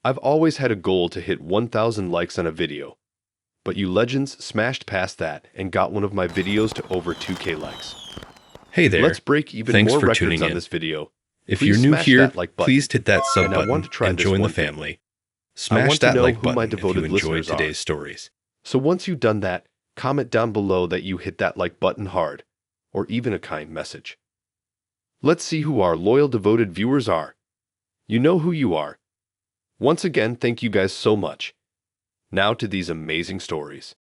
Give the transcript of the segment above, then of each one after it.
I've always had a goal to hit 1,000 likes on a video, but you legends smashed past that and got one of my videos to over 2K likes. Hey Let's there. break even Thanks more for records tuning on in. this video. If you're Please new smash here, that like button. please hit that sub And I want button to try and this join the one thing. family. I Smash want to that know like who my button if you devoted enjoyed listeners are. today's stories. So once you've done that, comment down below that you hit that like button hard, or even a kind message. Let's see who our loyal devoted viewers are. You know who you are. Once again, thank you guys so much. Now to these amazing stories.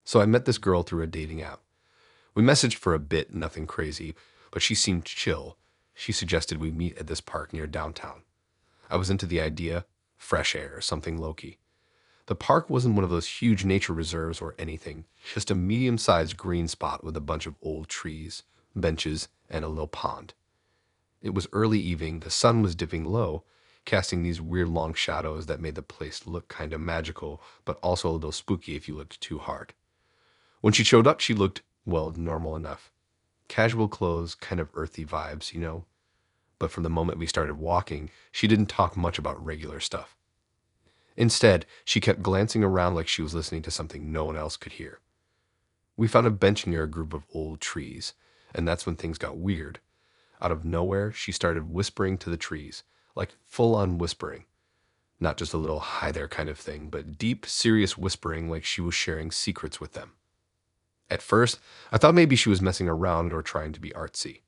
So I met this girl through a dating app. We messaged for a bit, nothing crazy, but she seemed chill. She suggested we meet at this park near downtown. I was into the idea, fresh air, something low-key. The park wasn't one of those huge nature reserves or anything, just a medium-sized green spot with a bunch of old trees, benches, and a little pond. It was early evening, the sun was dipping low, casting these weird long shadows that made the place look kind of magical, but also a little spooky if you looked too hard. When she showed up, she looked, well, normal enough. Casual clothes, kind of earthy vibes, you know? But from the moment we started walking, she didn't talk much about regular stuff. Instead, she kept glancing around like she was listening to something no one else could hear. We found a bench near a group of old trees, and that's when things got weird. Out of nowhere, she started whispering to the trees, like full-on whispering. Not just a little hi there kind of thing, but deep, serious whispering like she was sharing secrets with them. At first, I thought maybe she was messing around or trying to be artsy.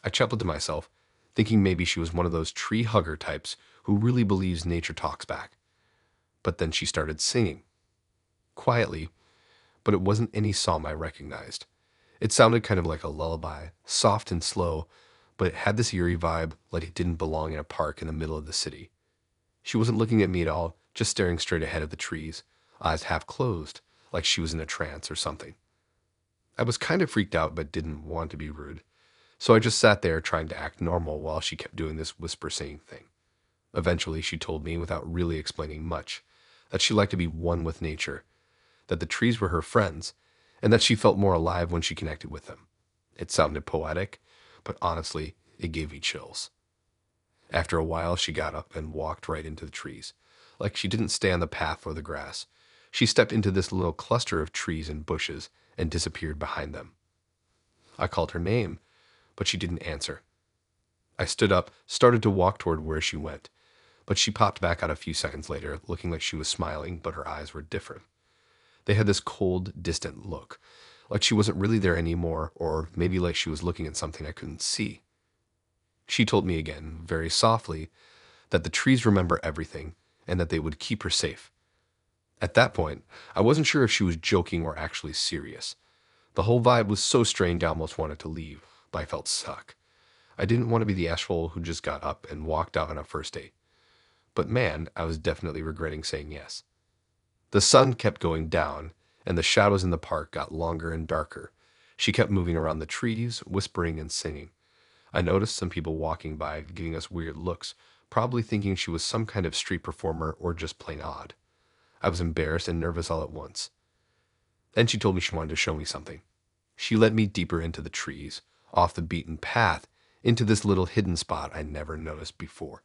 I chuckled to myself, thinking maybe she was one of those tree hugger types who really believes nature talks back. But then she started singing. Quietly, but it wasn't any psalm I recognized. It sounded kind of like a lullaby, soft and slow, but it had this eerie vibe like it didn't belong in a park in the middle of the city. She wasn't looking at me at all, just staring straight ahead of the trees, eyes half closed, like she was in a trance or something. I was kind of freaked out but didn't want to be rude, so I just sat there trying to act normal while she kept doing this whisper singing thing. Eventually, she told me, without really explaining much, that she liked to be one with nature, that the trees were her friends, and that she felt more alive when she connected with them. It sounded poetic, but honestly, it gave me chills. After a while, she got up and walked right into the trees, like she didn't stay on the path or the grass. She stepped into this little cluster of trees and bushes and disappeared behind them. I called her name, but she didn't answer. I stood up, started to walk toward where she went, but she popped back out a few seconds later, looking like she was smiling, but her eyes were different. They had this cold, distant look, like she wasn't really there anymore, or maybe like she was looking at something I couldn't see. She told me again, very softly, that the trees remember everything and that they would keep her safe. At that point, I wasn't sure if she was joking or actually serious. The whole vibe was so strange I almost wanted to leave, but I felt stuck. I didn't want to be the asshole who just got up and walked out on a first date. But man, I was definitely regretting saying yes. The sun kept going down, and the shadows in the park got longer and darker. She kept moving around the trees, whispering and singing. I noticed some people walking by, giving us weird looks, probably thinking she was some kind of street performer or just plain odd. I was embarrassed and nervous all at once. Then she told me she wanted to show me something. She led me deeper into the trees, off the beaten path, into this little hidden spot I never noticed before.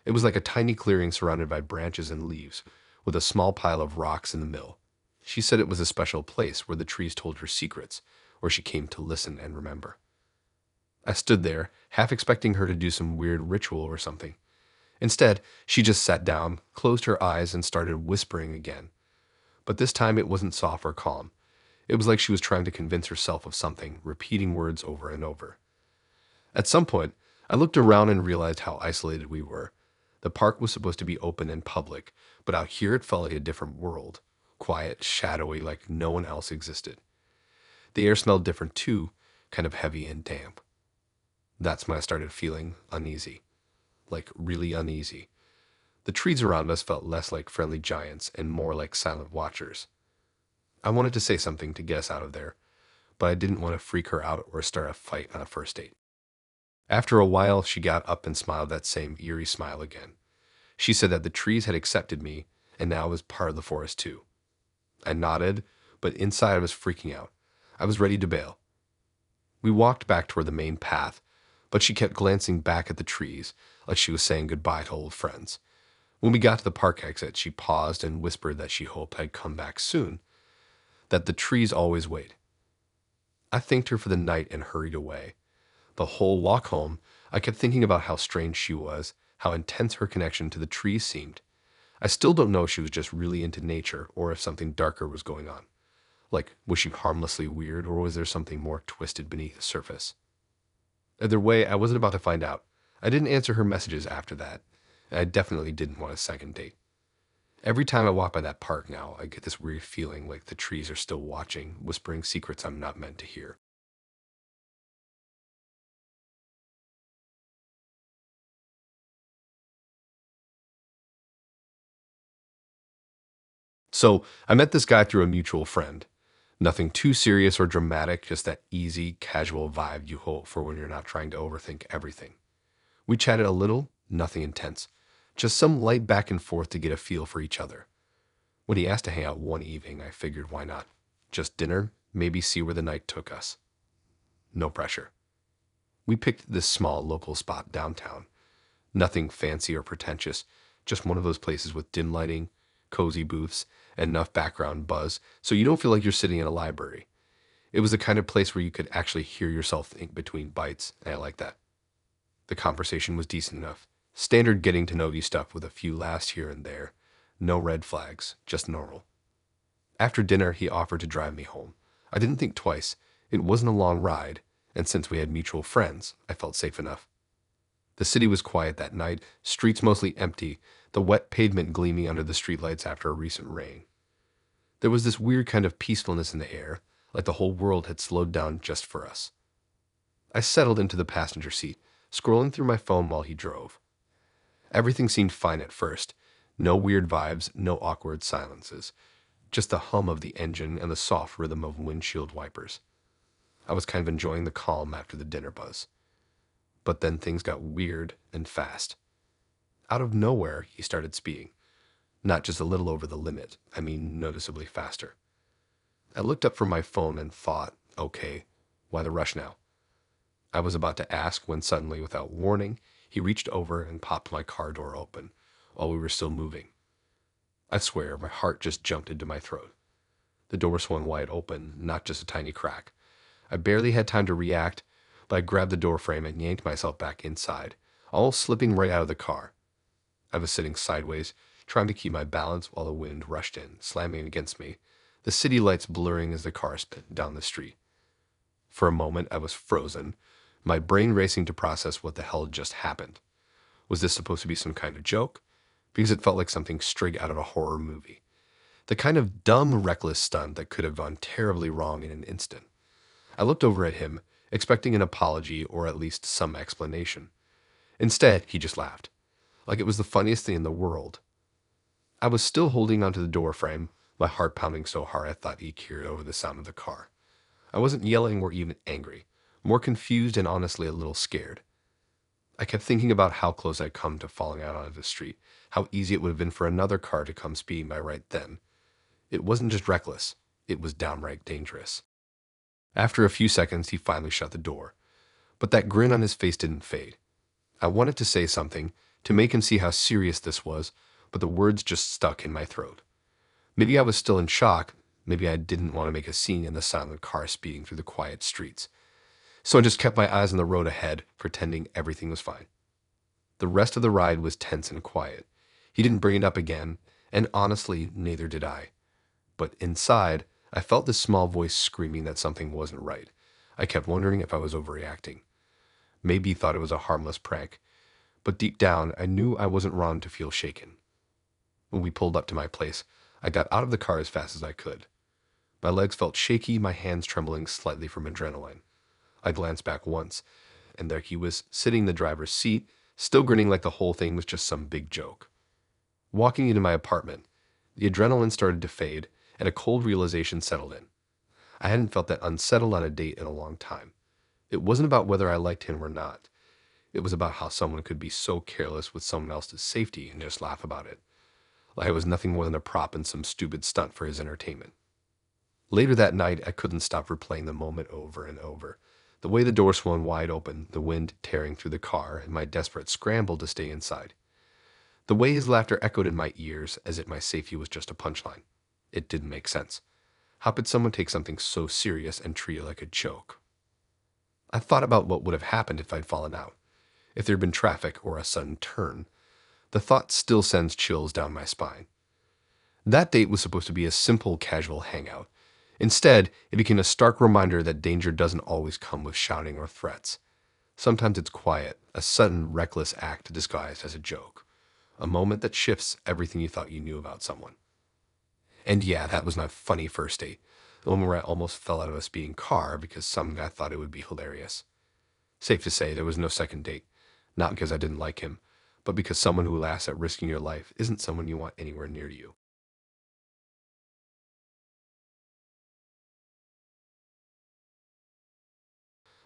It was like a tiny clearing surrounded by branches and leaves, with a small pile of rocks in the middle. She said it was a special place where the trees told her secrets, where she came to listen and remember. I stood there, half expecting her to do some weird ritual or something. Instead, she just sat down, closed her eyes, and started whispering again. But this time it wasn't soft or calm. It was like she was trying to convince herself of something, repeating words over and over. At some point, I looked around and realized how isolated we were. The park was supposed to be open and public, but out here it felt like a different world. Quiet, shadowy, like no one else existed. The air smelled different too, kind of heavy and damp. That's when I started feeling uneasy. Like really uneasy. The trees around us felt less like friendly giants and more like silent watchers. I wanted to say something to get us out of there, but I didn't want to freak her out or start a fight on a first date. After a while, she got up and smiled that same eerie smile again. She said that the trees had accepted me and now I was part of the forest too. I nodded, but inside I was freaking out. I was ready to bail. We walked back toward the main path, but she kept glancing back at the trees, like she was saying goodbye to old friends. When we got to the park exit, she paused and whispered that she hoped I'd come back soon, that the trees always wait. I thanked her for the night and hurried away. The whole walk home, I kept thinking about how strange she was, how intense her connection to the trees seemed. I still don't know if she was just really into nature or if something darker was going on. Like, was she harmlessly weird or was there something more twisted beneath the surface? Either way, I wasn't about to find out. I didn't answer her messages after that, and I definitely didn't want a second date. Every time I walk by that park now, I get this weird feeling like the trees are still watching, whispering secrets I'm not meant to hear. So, I met this guy through a mutual friend. Nothing too serious or dramatic, just that easy, casual vibe you hope for when you're not trying to overthink everything. We chatted a little, nothing intense, just some light back and forth to get a feel for each other. When he asked to hang out one evening, I figured why not? Just dinner, maybe see where the night took us. No pressure. We picked this small local spot downtown. Nothing fancy or pretentious, just one of those places with dim lighting, cozy booths, and enough background buzz so you don't feel like you're sitting in a library. It was the kind of place where you could actually hear yourself think between bites, and I like that. The conversation was decent enough. Standard getting to know you stuff with a few laughs here and there. No red flags, just normal. After dinner, he offered to drive me home. I didn't think twice. It wasn't a long ride, and since we had mutual friends, I felt safe enough. The city was quiet that night, streets mostly empty, the wet pavement gleaming under the streetlights after a recent rain. There was this weird kind of peacefulness in the air, like the whole world had slowed down just for us. I settled into the passenger seat, scrolling through my phone while he drove. Everything seemed fine at first. No weird vibes, no awkward silences. Just the hum of the engine and the soft rhythm of windshield wipers. I was kind of enjoying the calm after the dinner buzz. But then things got weird and fast. Out of nowhere, he started speeding. Not just a little over the limit, I mean noticeably faster. I looked up from my phone and thought, okay, why the rush now? I was about to ask when suddenly, without warning, he reached over and popped my car door open while we were still moving. I swear, my heart just jumped into my throat. The door swung wide open, not just a tiny crack. I barely had time to react, but I grabbed the door frame and yanked myself back inside, almost slipping right out of the car. I was sitting sideways, trying to keep my balance while the wind rushed in, slamming against me, the city lights blurring as the car sped down the street. For a moment, I was frozen, my brain racing to process what the hell had just happened. Was this supposed to be some kind of joke? Because it felt like something straight out of a horror movie. The kind of dumb, reckless stunt that could have gone terribly wrong in an instant. I looked over at him, expecting an apology or at least some explanation. Instead, he just laughed, like it was the funniest thing in the world. I was still holding onto the door frame, my heart pounding so hard I thought he'd hear it over the sound of the car. I wasn't yelling or even angry, more confused and honestly a little scared. I kept thinking about how close I'd come to falling out onto the street, how easy it would have been for another car to come speeding by right then. It wasn't just reckless, it was downright dangerous. After a few seconds, he finally shut the door, but that grin on his face didn't fade. I wanted to say something, to make him see how serious this was, but the words just stuck in my throat. Maybe I was still in shock, maybe I didn't want to make a scene in the silent car speeding through the quiet streets. So I just kept my eyes on the road ahead, pretending everything was fine. The rest of the ride was tense and quiet. He didn't bring it up again, and honestly, neither did I. But inside, I felt this small voice screaming that something wasn't right. I kept wondering if I was overreacting. Maybe he thought it was a harmless prank, but deep down, I knew I wasn't wrong to feel shaken. When we pulled up to my place, I got out of the car as fast as I could. My legs felt shaky, my hands trembling slightly from adrenaline. I glanced back once, and there he was, sitting in the driver's seat, still grinning like the whole thing was just some big joke. Walking into my apartment, the adrenaline started to fade, and a cold realization settled in. I hadn't felt that unsettled on a date in a long time. It wasn't about whether I liked him or not. It was about how someone could be so careless with someone else's safety and just laugh about it. like I was nothing more than a prop in some stupid stunt for his entertainment. Later that night, I couldn't stop replaying the moment over and over. The way the door swung wide open, the wind tearing through the car, and my desperate scramble to stay inside. The way his laughter echoed in my ears as if my safety was just a punchline. It didn't make sense. How could someone take something so serious and treat it like a joke? I thought about what would have happened if I'd fallen out, if there had been traffic or a sudden turn. The thought still sends chills down my spine. That date was supposed to be a simple, casual hangout. Instead, it became a stark reminder that danger doesn't always come with shouting or threats. Sometimes it's quiet, a sudden, reckless act disguised as a joke. A moment that shifts everything you thought you knew about someone. And yeah, that was my funny first date. The one where I almost fell out of a speeding car because some guy thought it would be hilarious. Safe to say, there was no second date. Not because I didn't like him, but because someone who laughs at risking your life isn't someone you want anywhere near you.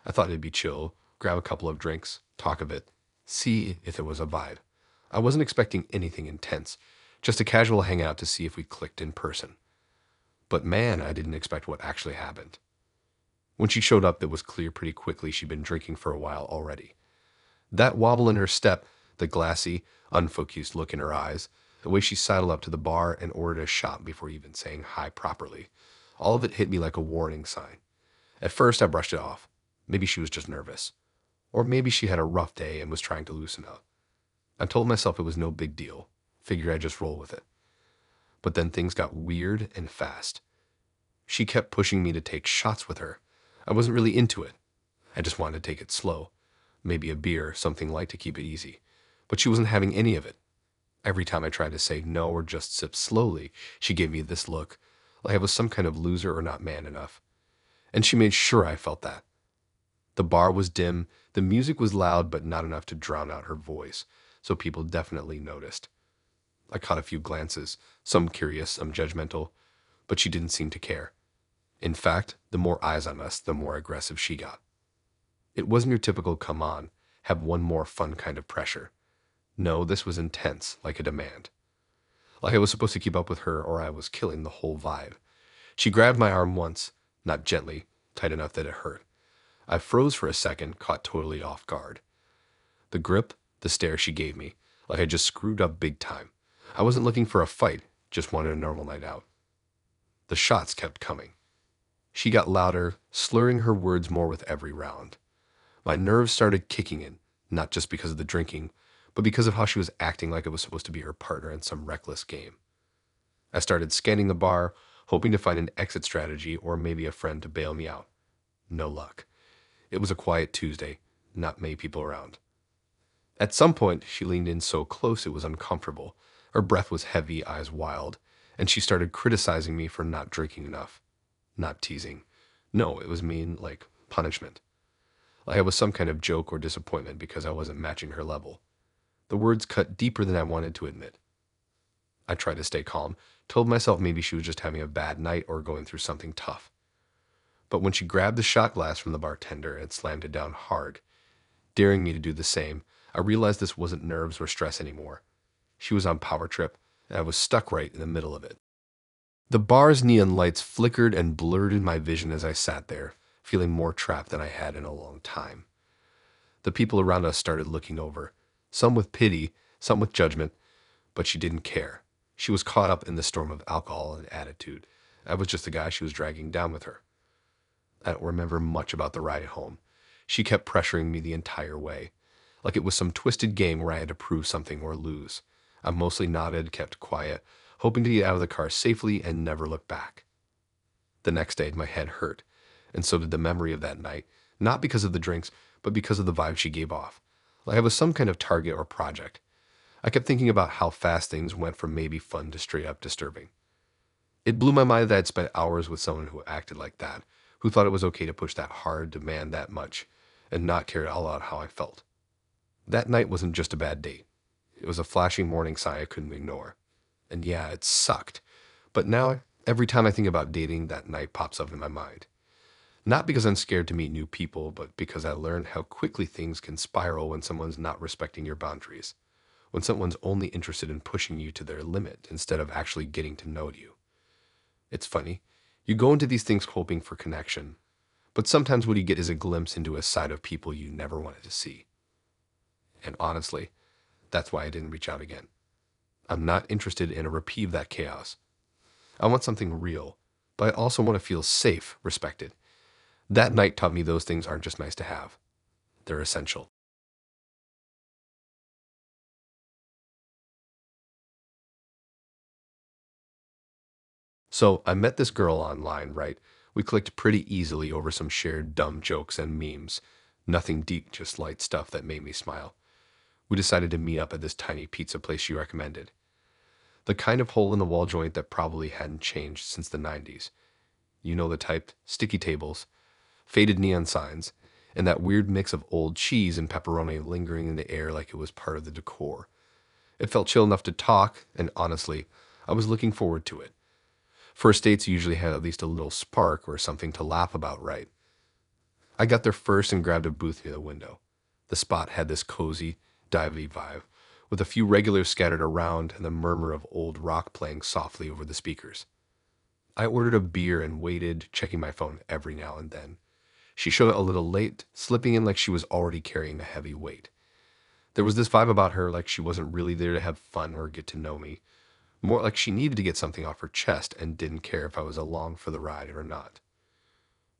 I thought it'd be chill, grab a couple of drinks, talk a bit, see if it was a vibe. I wasn't expecting anything intense, just a casual hangout to see if we clicked in person. But man, I didn't expect what actually happened. When she showed up, it was clear pretty quickly she'd been drinking for a while already. That wobble in her step, the glassy, unfocused look in her eyes, the way she sidled up to the bar and ordered a shot before even saying hi properly, all of it hit me like a warning sign. At first, I brushed it off. Maybe she was just nervous. Or maybe she had a rough day and was trying to loosen up. I told myself it was no big deal. Figured I'd just roll with it. But then things got weird and fast. She kept pushing me to take shots with her. I wasn't really into it. I just wanted to take it slow. Maybe a beer, something light to keep it easy. But she wasn't having any of it. Every time I tried to say no or just sip slowly, she gave me this look, like I was some kind of loser or not man enough. And she made sure I felt that. The bar was dim, the music was loud but not enough to drown out her voice, so people definitely noticed. I caught a few glances, some curious, some judgmental, but she didn't seem to care. In fact, the more eyes on us, the more aggressive she got. It wasn't your typical come on, have one more fun kind of pressure. No, this was intense, like a demand. Like I was supposed to keep up with her or I was killing the whole vibe. She grabbed my arm once, not gently, tight enough that it hurt. I froze for a second, caught totally off guard. The grip, the stare she gave me, like I just screwed up big time. I wasn't looking for a fight, just wanted a normal night out. The shots kept coming. She got louder, slurring her words more with every round. My nerves started kicking in, not just because of the drinking, but because of how she was acting like it was supposed to be her partner in some reckless game. I started scanning the bar, hoping to find an exit strategy or maybe a friend to bail me out. No luck. It was a quiet Tuesday, not many people around. At some point, she leaned in so close it was uncomfortable. Her breath was heavy, eyes wild, and she started criticizing me for not drinking enough. Not teasing. No, it was mean, like punishment. Like I was some kind of joke or disappointment because I wasn't matching her level. The words cut deeper than I wanted to admit. I tried to stay calm, told myself maybe she was just having a bad night or going through something tough. But when she grabbed the shot glass from the bartender and slammed it down hard, daring me to do the same, I realized this wasn't nerves or stress anymore. She was on power trip, and I was stuck right in the middle of it. The bar's neon lights flickered and blurred in my vision as I sat there, feeling more trapped than I had in a long time. The people around us started looking over, some with pity, some with judgment, but she didn't care. She was caught up in the storm of alcohol and attitude. I was just the guy she was dragging down with her. I don't remember much about the ride home. She kept pressuring me the entire way, like it was some twisted game where I had to prove something or lose. I mostly nodded, kept quiet, hoping to get out of the car safely and never look back. The next day, my head hurt, and so did the memory of that night, not because of the drinks, but because of the vibe she gave off, like I was some kind of target or project. I kept thinking about how fast things went from maybe fun to straight up disturbing. It blew my mind that I'd spent hours with someone who acted like that, who thought it was okay to push that hard, demand that much, and not care all about how I felt. That night wasn't just a bad date. It was a flashing warning sign I couldn't ignore. And yeah, it sucked. But now, every time I think about dating, that night pops up in my mind. Not because I'm scared to meet new people, but because I learned how quickly things can spiral when someone's not respecting your boundaries. when someone's only interested in pushing you to their limit instead of actually getting to know you. It's funny. You go into these things hoping for connection, but sometimes what you get is a glimpse into a side of people you never wanted to see. And honestly, that's why I didn't reach out again. I'm not interested in a repeat of that chaos. I want something real, but I also want to feel safe, respected. That night taught me those things aren't just nice to have, they're essential. So I met this girl online, right? We clicked pretty easily over some shared dumb jokes and memes. Nothing deep, just light stuff that made me smile. We decided to meet up at this tiny pizza place she recommended. The kind of hole in the wall joint that probably hadn't changed since the 90s. You know the type: sticky tables, faded neon signs, and that weird mix of old cheese and pepperoni lingering in the air like it was part of the decor. It felt chill enough to talk, and honestly, I was looking forward to it. First dates usually had at least a little spark or something to laugh about, right? I got there first and grabbed a booth near the window. The spot had this cozy, divey vibe, with a few regulars scattered around and the murmur of old rock playing softly over the speakers. I ordered a beer and waited, checking my phone every now and then. She showed up a little late, slipping in like she was already carrying a heavy weight. There was this vibe about her like she wasn't really there to have fun or get to know me, more like she needed to get something off her chest and didn't care if I was along for the ride or not.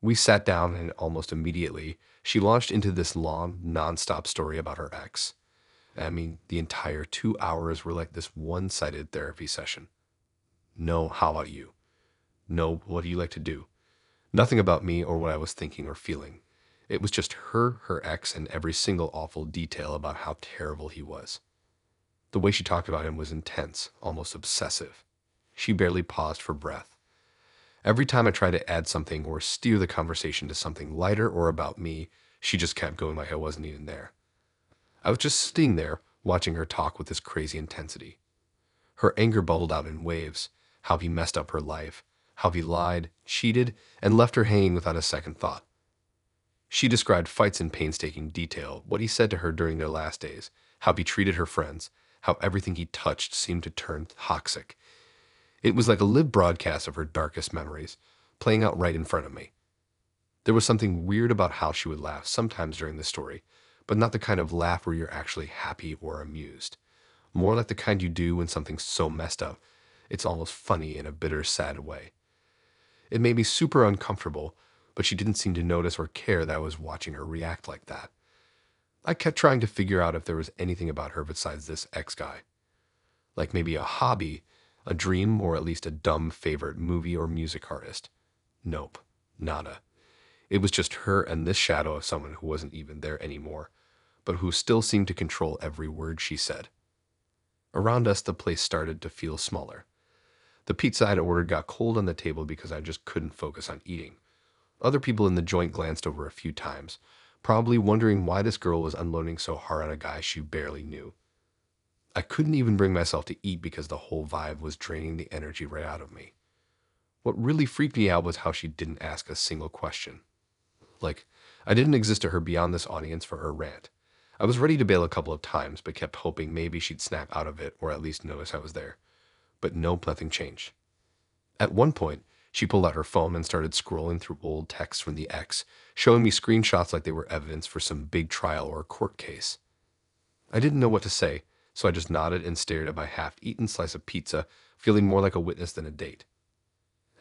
We sat down and almost immediately she launched into this long, nonstop story about her ex. I mean, the entire 2 hours were like this one-sided therapy session. No, how about you? No, what do you like to do? Nothing about me or what I was thinking or feeling. It was just her ex, and every single awful detail about how terrible he was. The way she talked about him was intense, almost obsessive. She barely paused for breath. Every time I tried to add something or steer the conversation to something lighter or about me, she just kept going like I wasn't even there. I was just sitting there, watching her talk with this crazy intensity. Her anger bubbled out in waves: how he messed up her life, how he lied, cheated, and left her hanging without a second thought. She described fights in painstaking detail, what he said to her during their last days, how he treated her friends, how everything he touched seemed to turn toxic. It was like a live broadcast of her darkest memories, playing out right in front of me. There was something weird about how she would laugh sometimes during the story, but not the kind of laugh where you're actually happy or amused. More like the kind you do when something's so messed up, it's almost funny in a bitter, sad way. It made me super uncomfortable, but she didn't seem to notice or care that I was watching her react like that. I kept trying to figure out if there was anything about her besides this ex guy. Like maybe a hobby, a dream, or at least a dumb favorite movie or music artist. Nope, nada. It was just her and this shadow of someone who wasn't even there anymore, but who still seemed to control every word she said. Around us, the place started to feel smaller. The pizza I'd ordered got cold on the table because I just couldn't focus on eating. Other people in the joint glanced over a few times, probably wondering why this girl was unloading so hard on a guy she barely knew. I couldn't even bring myself to eat because the whole vibe was draining the energy right out of me. What really freaked me out was how she didn't ask a single question. Like, I didn't exist to her beyond this audience for her rant. I was ready to bail a couple of times, but kept hoping maybe she'd snap out of it or at least notice I was there. But nope, nothing changed. At one point, she pulled out her phone and started scrolling through old texts from the ex, showing me screenshots like they were evidence for some big trial or court case. I didn't know what to say, so I just nodded and stared at my half-eaten slice of pizza, feeling more like a witness than a date.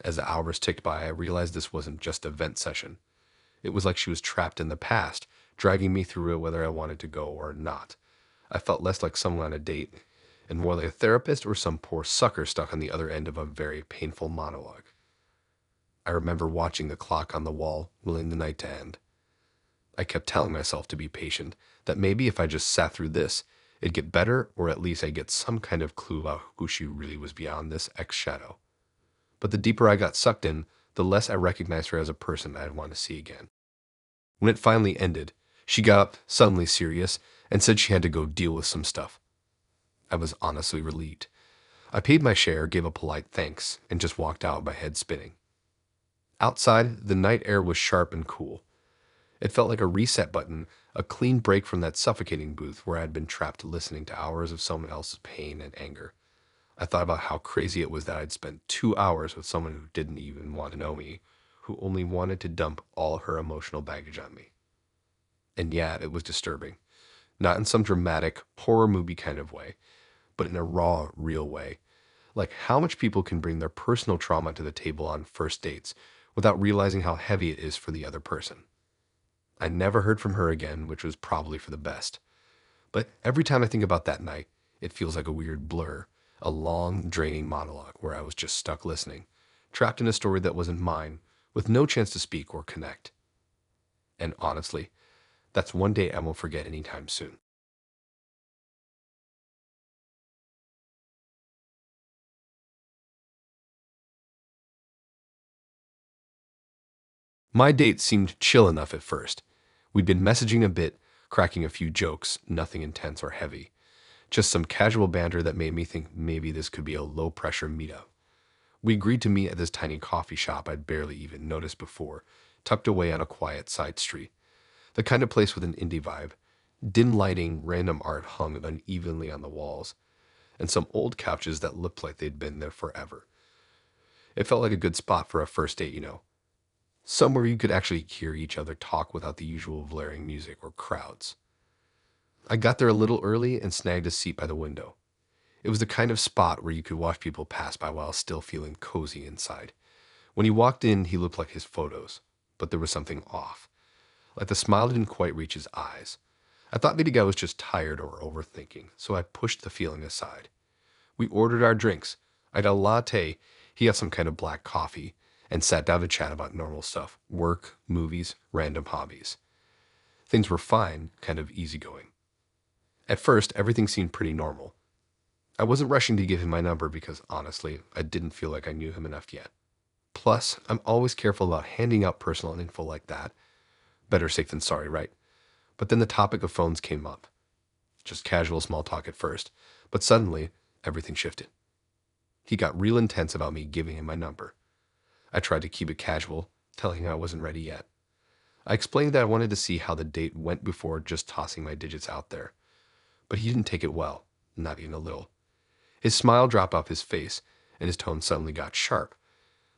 As the hours ticked by, I realized this wasn't just a vent session. It was like she was trapped in the past, dragging me through it whether I wanted to go or not. I felt less like someone on a date, and more like a therapist or some poor sucker stuck on the other end of a very painful monologue. I remember watching the clock on the wall, willing the night to end. I kept telling myself to be patient, that maybe if I just sat through this, it'd get better, or at least I'd get some kind of clue about who she really was beyond this ex-shadow. But the deeper I got sucked in, the less I recognized her as a person I'd want to see again. When it finally ended, she got up, suddenly serious, and said she had to go deal with some stuff. I was honestly relieved. I paid my share, gave a polite thanks, and just walked out, my head spinning. Outside, the night air was sharp and cool. It felt like a reset button, a clean break from that suffocating booth where I had been trapped listening to hours of someone else's pain and anger. I thought about how crazy it was that I'd spent 2 hours with someone who didn't even want to know me, who only wanted to dump all her emotional baggage on me. And yeah, it was disturbing. Not in some dramatic, horror movie kind of way, but in a raw, real way. Like how much people can bring their personal trauma to the table on first dates without realizing how heavy it is for the other person. I never heard from her again, which was probably for the best. But every time I think about that night, it feels like a weird blur, a long, draining monologue where I was just stuck listening, trapped in a story that wasn't mine, with no chance to speak or connect. And honestly, that's one day I won't forget anytime soon. My date seemed chill enough at first. We'd been messaging a bit, cracking a few jokes, nothing intense or heavy. Just some casual banter that made me think maybe this could be a low pressure meetup. We agreed to meet at this tiny coffee shop I'd barely even noticed before, tucked away on a quiet side street. The kind of place with an indie vibe. Dim lighting, random art hung unevenly on the walls, and some old couches that looked like they'd been there forever. It felt like a good spot for a first date, somewhere you could actually hear each other talk without the usual blaring music or crowds. I got there a little early and snagged a seat by the window. It was the kind of spot where you could watch people pass by while still feeling cozy inside. When he walked in, he looked like his photos, but there was something off. Like the smile didn't quite reach his eyes. I thought maybe the guy was just tired or overthinking, so I pushed the feeling aside. We ordered our drinks. I got a latte, he got some kind of black coffee, and sat down to chat about normal stuff work, movies, random hobbies. Things were fine, kind of easygoing. At first, everything seemed pretty normal. I wasn't rushing to give him my number because, honestly, I didn't feel like I knew him enough yet. Plus, I'm always careful about handing out personal info like that. Better safe than sorry, right? But then the topic of phones came up. Just casual small talk at first, but suddenly, everything shifted. He got real intense about me giving him my number. I tried to keep it casual, telling him I wasn't ready yet. I explained that I wanted to see how the date went before just tossing my digits out there. But he didn't take it well, not even a little. His smile dropped off his face, and his tone suddenly got sharp,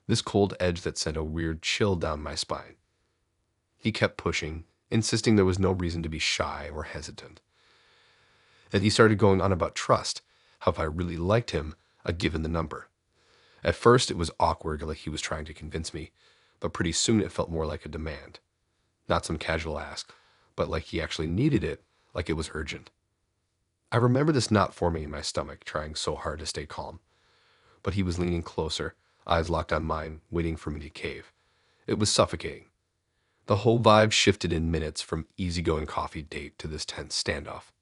this cold edge that sent a weird chill down my spine. He kept pushing, insisting there was no reason to be shy or hesitant. And he started going on about trust, how if I really liked him, I'd give him the number. At first, it was awkward, like he was trying to convince me, but pretty soon it felt more like a demand. Not some casual ask, but like he actually needed it, like it was urgent. I remember this knot forming in my stomach, trying so hard to stay calm. But he was leaning closer, eyes locked on mine, waiting for me to cave. It was suffocating. The whole vibe shifted in minutes from easygoing coffee date to this tense standoff.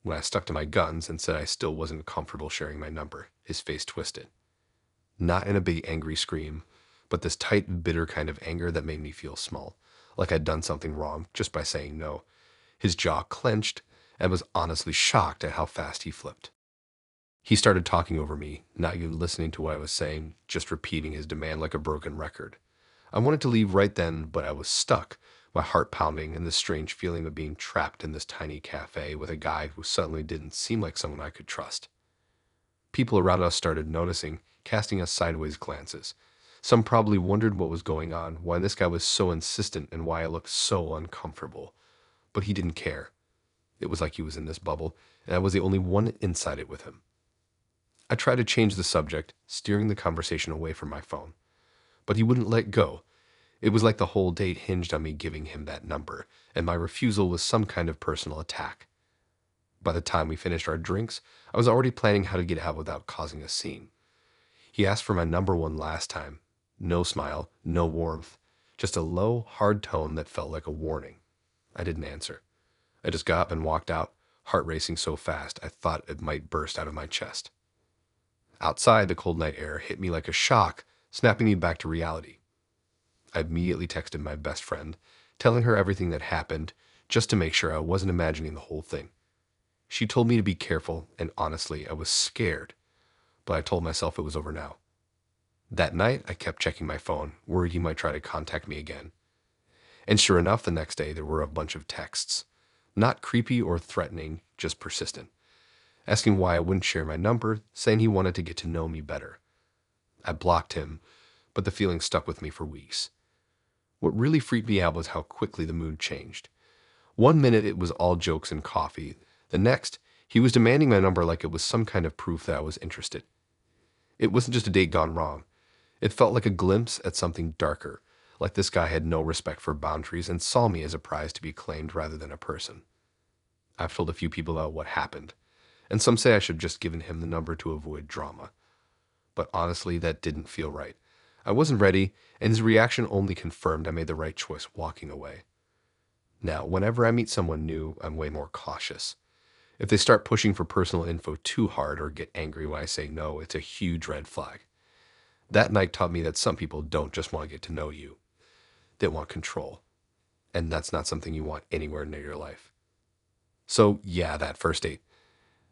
When I stuck to my guns and said I still wasn't comfortable sharing my number, his face twisted. Not in a big angry scream, but this tight, bitter kind of anger that made me feel small, like I'd done something wrong just by saying no. His jaw clenched, and was honestly shocked at how fast he flipped. He started talking over me, not even listening to what I was saying, just repeating his demand like a broken record. I wanted to leave right then, but I was stuck, my heart pounding and this strange feeling of being trapped in this tiny cafe with a guy who suddenly didn't seem like someone I could trust. People around us started noticing, casting us sideways glances. Some probably wondered what was going on, why this guy was so insistent, and why I looked so uncomfortable. But he didn't care. It was like he was in this bubble, and I was the only one inside it with him. I tried to change the subject, steering the conversation away from my phone. But he wouldn't let go. It was like the whole date hinged on me giving him that number, and my refusal was some kind of personal attack. By the time we finished our drinks, I was already planning how to get out without causing a scene. He asked for my number one last time. No smile, no warmth, just a low, hard tone that felt like a warning. I didn't answer. I just got up and walked out, heart racing so fast I thought it might burst out of my chest. Outside, the cold night air hit me like a shock, snapping me back to reality. I immediately texted my best friend, telling her everything that happened, just to make sure I wasn't imagining the whole thing. She told me to be careful, and honestly, I was scared, but I told myself it was over now. That night, I kept checking my phone, worried he might try to contact me again. And sure enough, the next day there were a bunch of texts. Not creepy or threatening, just persistent. Asking why I wouldn't share my number, saying he wanted to get to know me better. I blocked him, but the feeling stuck with me for weeks. What really freaked me out was how quickly the mood changed. One minute it was all jokes and coffee. The next, he was demanding my number like it was some kind of proof that I was interested. It wasn't just a date gone wrong. It felt like a glimpse at something darker, like this guy had no respect for boundaries and saw me as a prize to be claimed rather than a person. I've told a few people about what happened, and some say I should have just given him the number to avoid drama. But honestly, that didn't feel right. I wasn't ready, and his reaction only confirmed I made the right choice walking away. Now, whenever I meet someone new, I'm way more cautious. If they start pushing for personal info too hard or get angry when I say no, it's a huge red flag. That night taught me that some people don't just want to get to know you. They want control. And that's not something you want anywhere near your life. So yeah, that first date.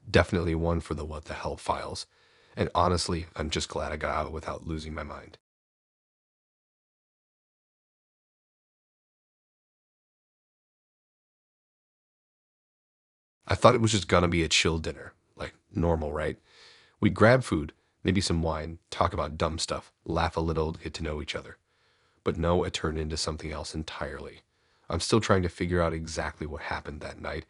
Definitely one for the what the hell files. And honestly, I'm just glad I got out without losing my mind. I thought it was just gonna be a chill dinner. Like normal, right? We'd grab food, maybe some wine, talk about dumb stuff, laugh a little, get to know each other. But no, it turned into something else entirely. I'm still trying to figure out exactly what happened that night,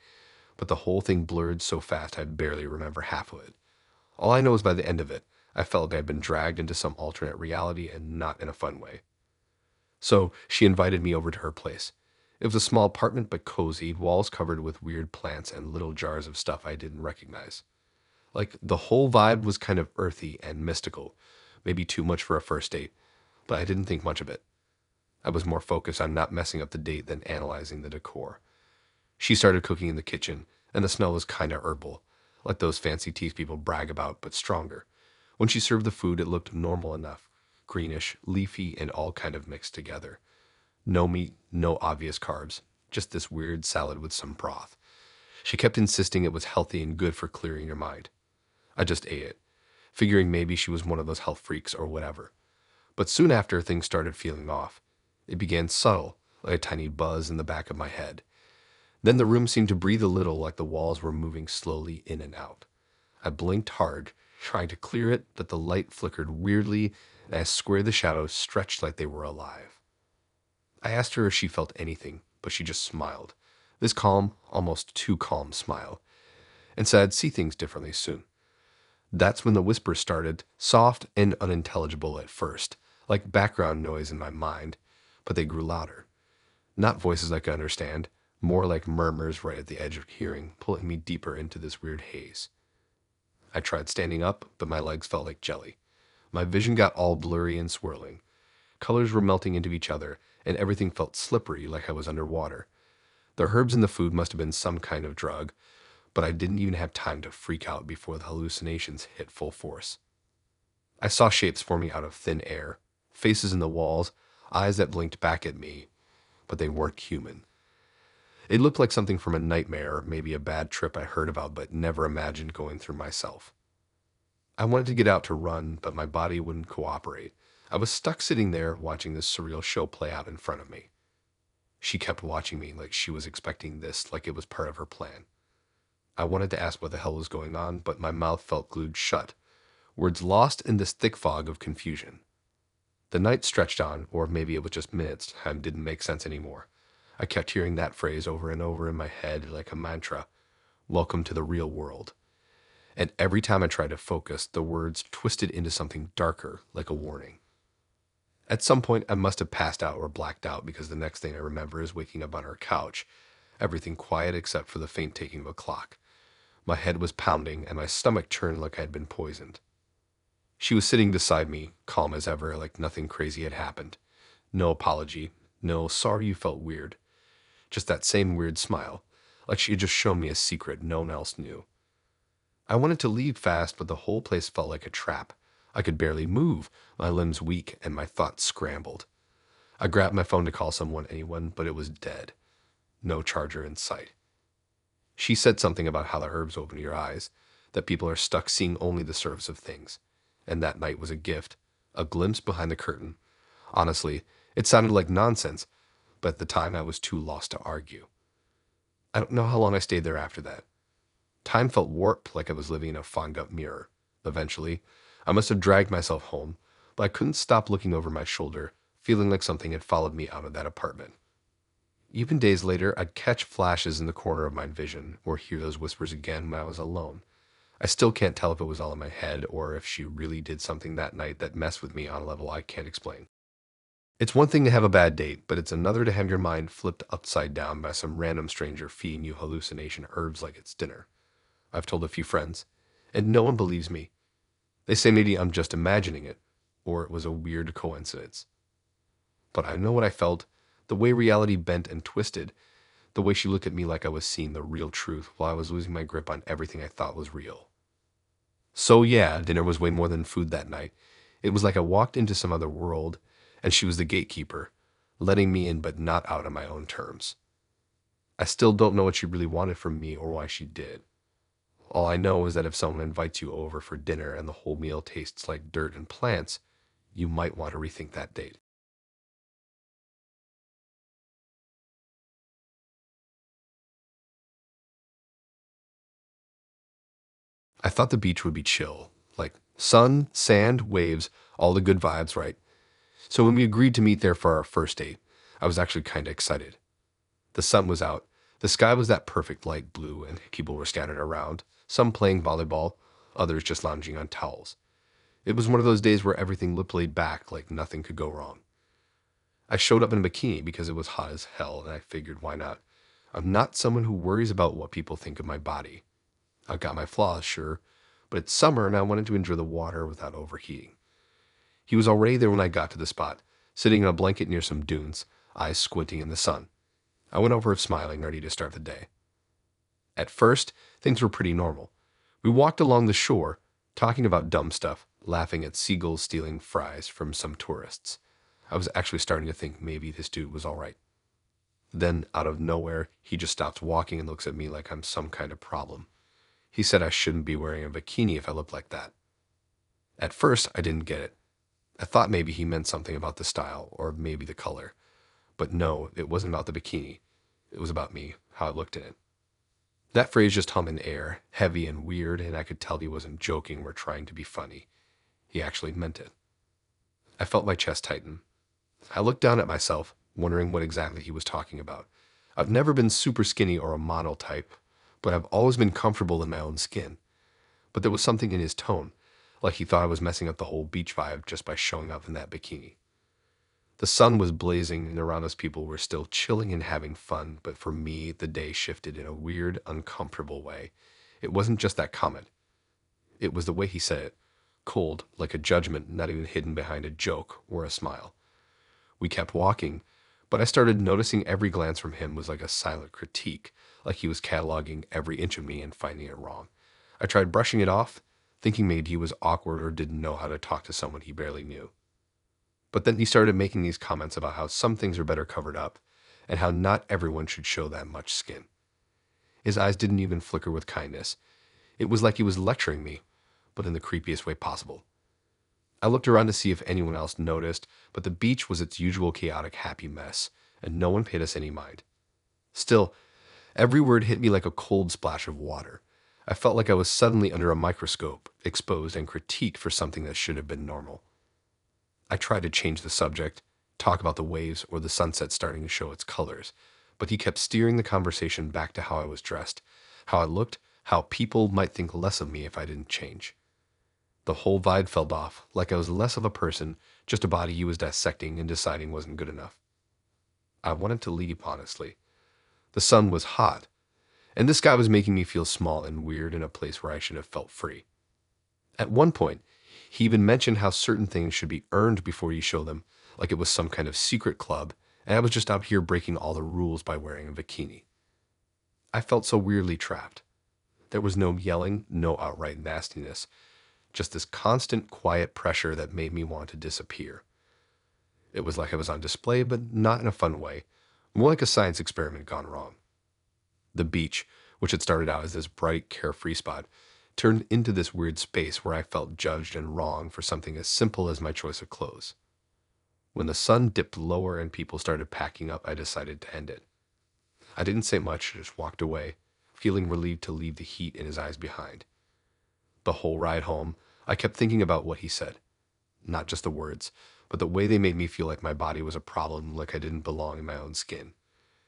but the whole thing blurred so fast I barely remember half of it. All I know is by the end of it, I felt like I'd been dragged into some alternate reality and not in a fun way. So she invited me over to her place. It was a small apartment but cozy, walls covered with weird plants and little jars of stuff I didn't recognize. Like the whole vibe was kind of earthy and mystical, maybe too much for a first date, but I didn't think much of it. I was more focused on not messing up the date than analyzing the decor. She started cooking in the kitchen, and the smell was kinda herbal, like those fancy teas people brag about, but stronger. When she served the food, it looked normal enough, greenish, leafy, and all kind of mixed together. No meat, no obvious carbs, just this weird salad with some broth. She kept insisting it was healthy and good for clearing your mind. I just ate it, figuring maybe she was one of those health freaks or whatever. But soon after, things started feeling off. It began subtle, like a tiny buzz in the back of my head. Then the room seemed to breathe a little, like the walls were moving slowly in and out. I blinked hard, trying to clear it, but the light flickered weirdly, and I swear the shadows stretched like they were alive. I asked her if she felt anything, but she just smiled. This calm, almost too calm smile, and said I'd see things differently soon. That's when the whispers started, soft and unintelligible at first, like background noise in my mind, but they grew louder. Not voices I could understand, more like murmurs right at the edge of hearing, pulling me deeper into this weird haze. I tried standing up, but my legs felt like jelly. My vision got all blurry and swirling. Colors were melting into each other, and everything felt slippery like I was underwater. The herbs in the food must have been some kind of drug, but I didn't even have time to freak out before the hallucinations hit full force. I saw shapes forming out of thin air, faces in the walls, eyes that blinked back at me, but they weren't human. It looked like something from a nightmare or maybe a bad trip I heard about but never imagined going through myself. I wanted to get out to run, but my body wouldn't cooperate. I was stuck sitting there watching this surreal show play out in front of me. She kept watching me like she was expecting this, like it was part of her plan. I wanted to ask what the hell was going on, but my mouth felt glued shut, words lost in this thick fog of confusion. The night stretched on, or maybe it was just minutes, and didn't make sense anymore. I kept hearing that phrase over and over in my head like a mantra. Welcome to the real world. And every time I tried to focus, the words twisted into something darker, like a warning. At some point, I must have passed out or blacked out because the next thing I remember is waking up on her couch, everything quiet except for the faint ticking of a clock. My head was pounding, and my stomach churned like I had been poisoned. She was sitting beside me, calm as ever, like nothing crazy had happened. No apology, no sorry you felt weird. Just that same weird smile, like she had just shown me a secret no one else knew. I wanted to leave fast, but the whole place felt like a trap. I could barely move, my limbs weak, and my thoughts scrambled. I grabbed my phone to call anyone, but it was dead. No charger in sight. She said something about how the herbs open your eyes, that people are stuck seeing only the surface of things. And that night was a gift, a glimpse behind the curtain. Honestly, it sounded like nonsense, but at the time I was too lost to argue. I don't know how long I stayed there after that. Time felt warped, like I was living in a fogged-up mirror. Eventually, I must have dragged myself home, but I couldn't stop looking over my shoulder, feeling like something had followed me out of that apartment. Even days later, I'd catch flashes in the corner of my vision, or hear those whispers again when I was alone. I still can't tell if it was all in my head, or if she really did something that night that messed with me on a level I can't explain. It's one thing to have a bad date, but it's another to have your mind flipped upside down by some random stranger feeding you hallucination herbs like it's dinner. I've told a few friends, and no one believes me. They say maybe I'm just imagining it, or it was a weird coincidence. But I know what I felt, the way reality bent and twisted, the way she looked at me like I was seeing the real truth while I was losing my grip on everything I thought was real. So yeah, dinner was way more than food that night. It was like I walked into some other world, and she was the gatekeeper, letting me in but not out on my own terms. I still don't know what she really wanted from me or why she did. All I know is that if someone invites you over for dinner and the whole meal tastes like dirt and plants, you might want to rethink that date. I thought the beach would be chill, like sun, sand, waves, all the good vibes, right? So when we agreed to meet there for our first date, I was actually kind of excited. The sun was out, the sky was that perfect light blue, and people were scattered around, some playing volleyball, others just lounging on towels. It was one of those days where everything looked laid back, like nothing could go wrong. I showed up in a bikini because it was hot as hell, and I figured why not? I'm not someone who worries about what people think of my body. I've got my flaws, sure, but it's summer and I wanted to enjoy the water without overheating. He was already there when I got to the spot, sitting on a blanket near some dunes, eyes squinting in the sun. I went over smiling, ready to start the day. At first, things were pretty normal. We walked along the shore, talking about dumb stuff, laughing at seagulls stealing fries from some tourists. I was actually starting to think maybe this dude was all right. Then, out of nowhere, he just stops walking and looks at me like I'm some kind of problem. He said I shouldn't be wearing a bikini if I looked like that. At first, I didn't get it. I thought maybe he meant something about the style, or maybe the color. But no, it wasn't about the bikini. It was about me, how I looked in it. That phrase just hung in air, heavy and weird, and I could tell he wasn't joking or trying to be funny. He actually meant it. I felt my chest tighten. I looked down at myself, wondering what exactly he was talking about. I've never been super skinny or a model type, but I've always been comfortable in my own skin. But there was something in his tone, like he thought I was messing up the whole beach vibe just by showing up in that bikini. The sun was blazing, and around us people were still chilling and having fun, but for me, the day shifted in a weird, uncomfortable way. It wasn't just that comment. It was the way he said it. Cold, like a judgment not even hidden behind a joke or a smile. We kept walking, but I started noticing every glance from him was like a silent critique, like he was cataloging every inch of me and finding it wrong. I tried brushing it off, thinking maybe he was awkward or didn't know how to talk to someone he barely knew. But then he started making these comments about how some things are better covered up, and how not everyone should show that much skin. His eyes didn't even flicker with kindness. It was like he was lecturing me, but in the creepiest way possible. I looked around to see if anyone else noticed, but the beach was its usual chaotic, happy mess, and no one paid us any mind. Still, every word hit me like a cold splash of water. I felt like I was suddenly under a microscope, exposed and critiqued for something that should have been normal. I tried to change the subject, talk about the waves or the sunset starting to show its colors, but he kept steering the conversation back to how I was dressed, how I looked, how people might think less of me if I didn't change. The whole vibe fell off, like I was less of a person, just a body he was dissecting and deciding wasn't good enough. I wanted to leave, honestly. The sun was hot, and this guy was making me feel small and weird in a place where I should have felt free. At one point, he even mentioned how certain things should be earned before you show them, like it was some kind of secret club, and I was just out here breaking all the rules by wearing a bikini. I felt so weirdly trapped. There was no yelling, no outright nastiness, just this constant, quiet pressure that made me want to disappear. It was like I was on display, but not in a fun way, more like a science experiment gone wrong. The beach, which had started out as this bright, carefree spot, turned into this weird space where I felt judged and wrong for something as simple as my choice of clothes. When the sun dipped lower and people started packing up, I decided to end it. I didn't say much, just walked away, feeling relieved to leave the heat in his eyes behind. The whole ride home, I kept thinking about what he said. Not just the words, but the way they made me feel like my body was a problem, like I didn't belong in my own skin.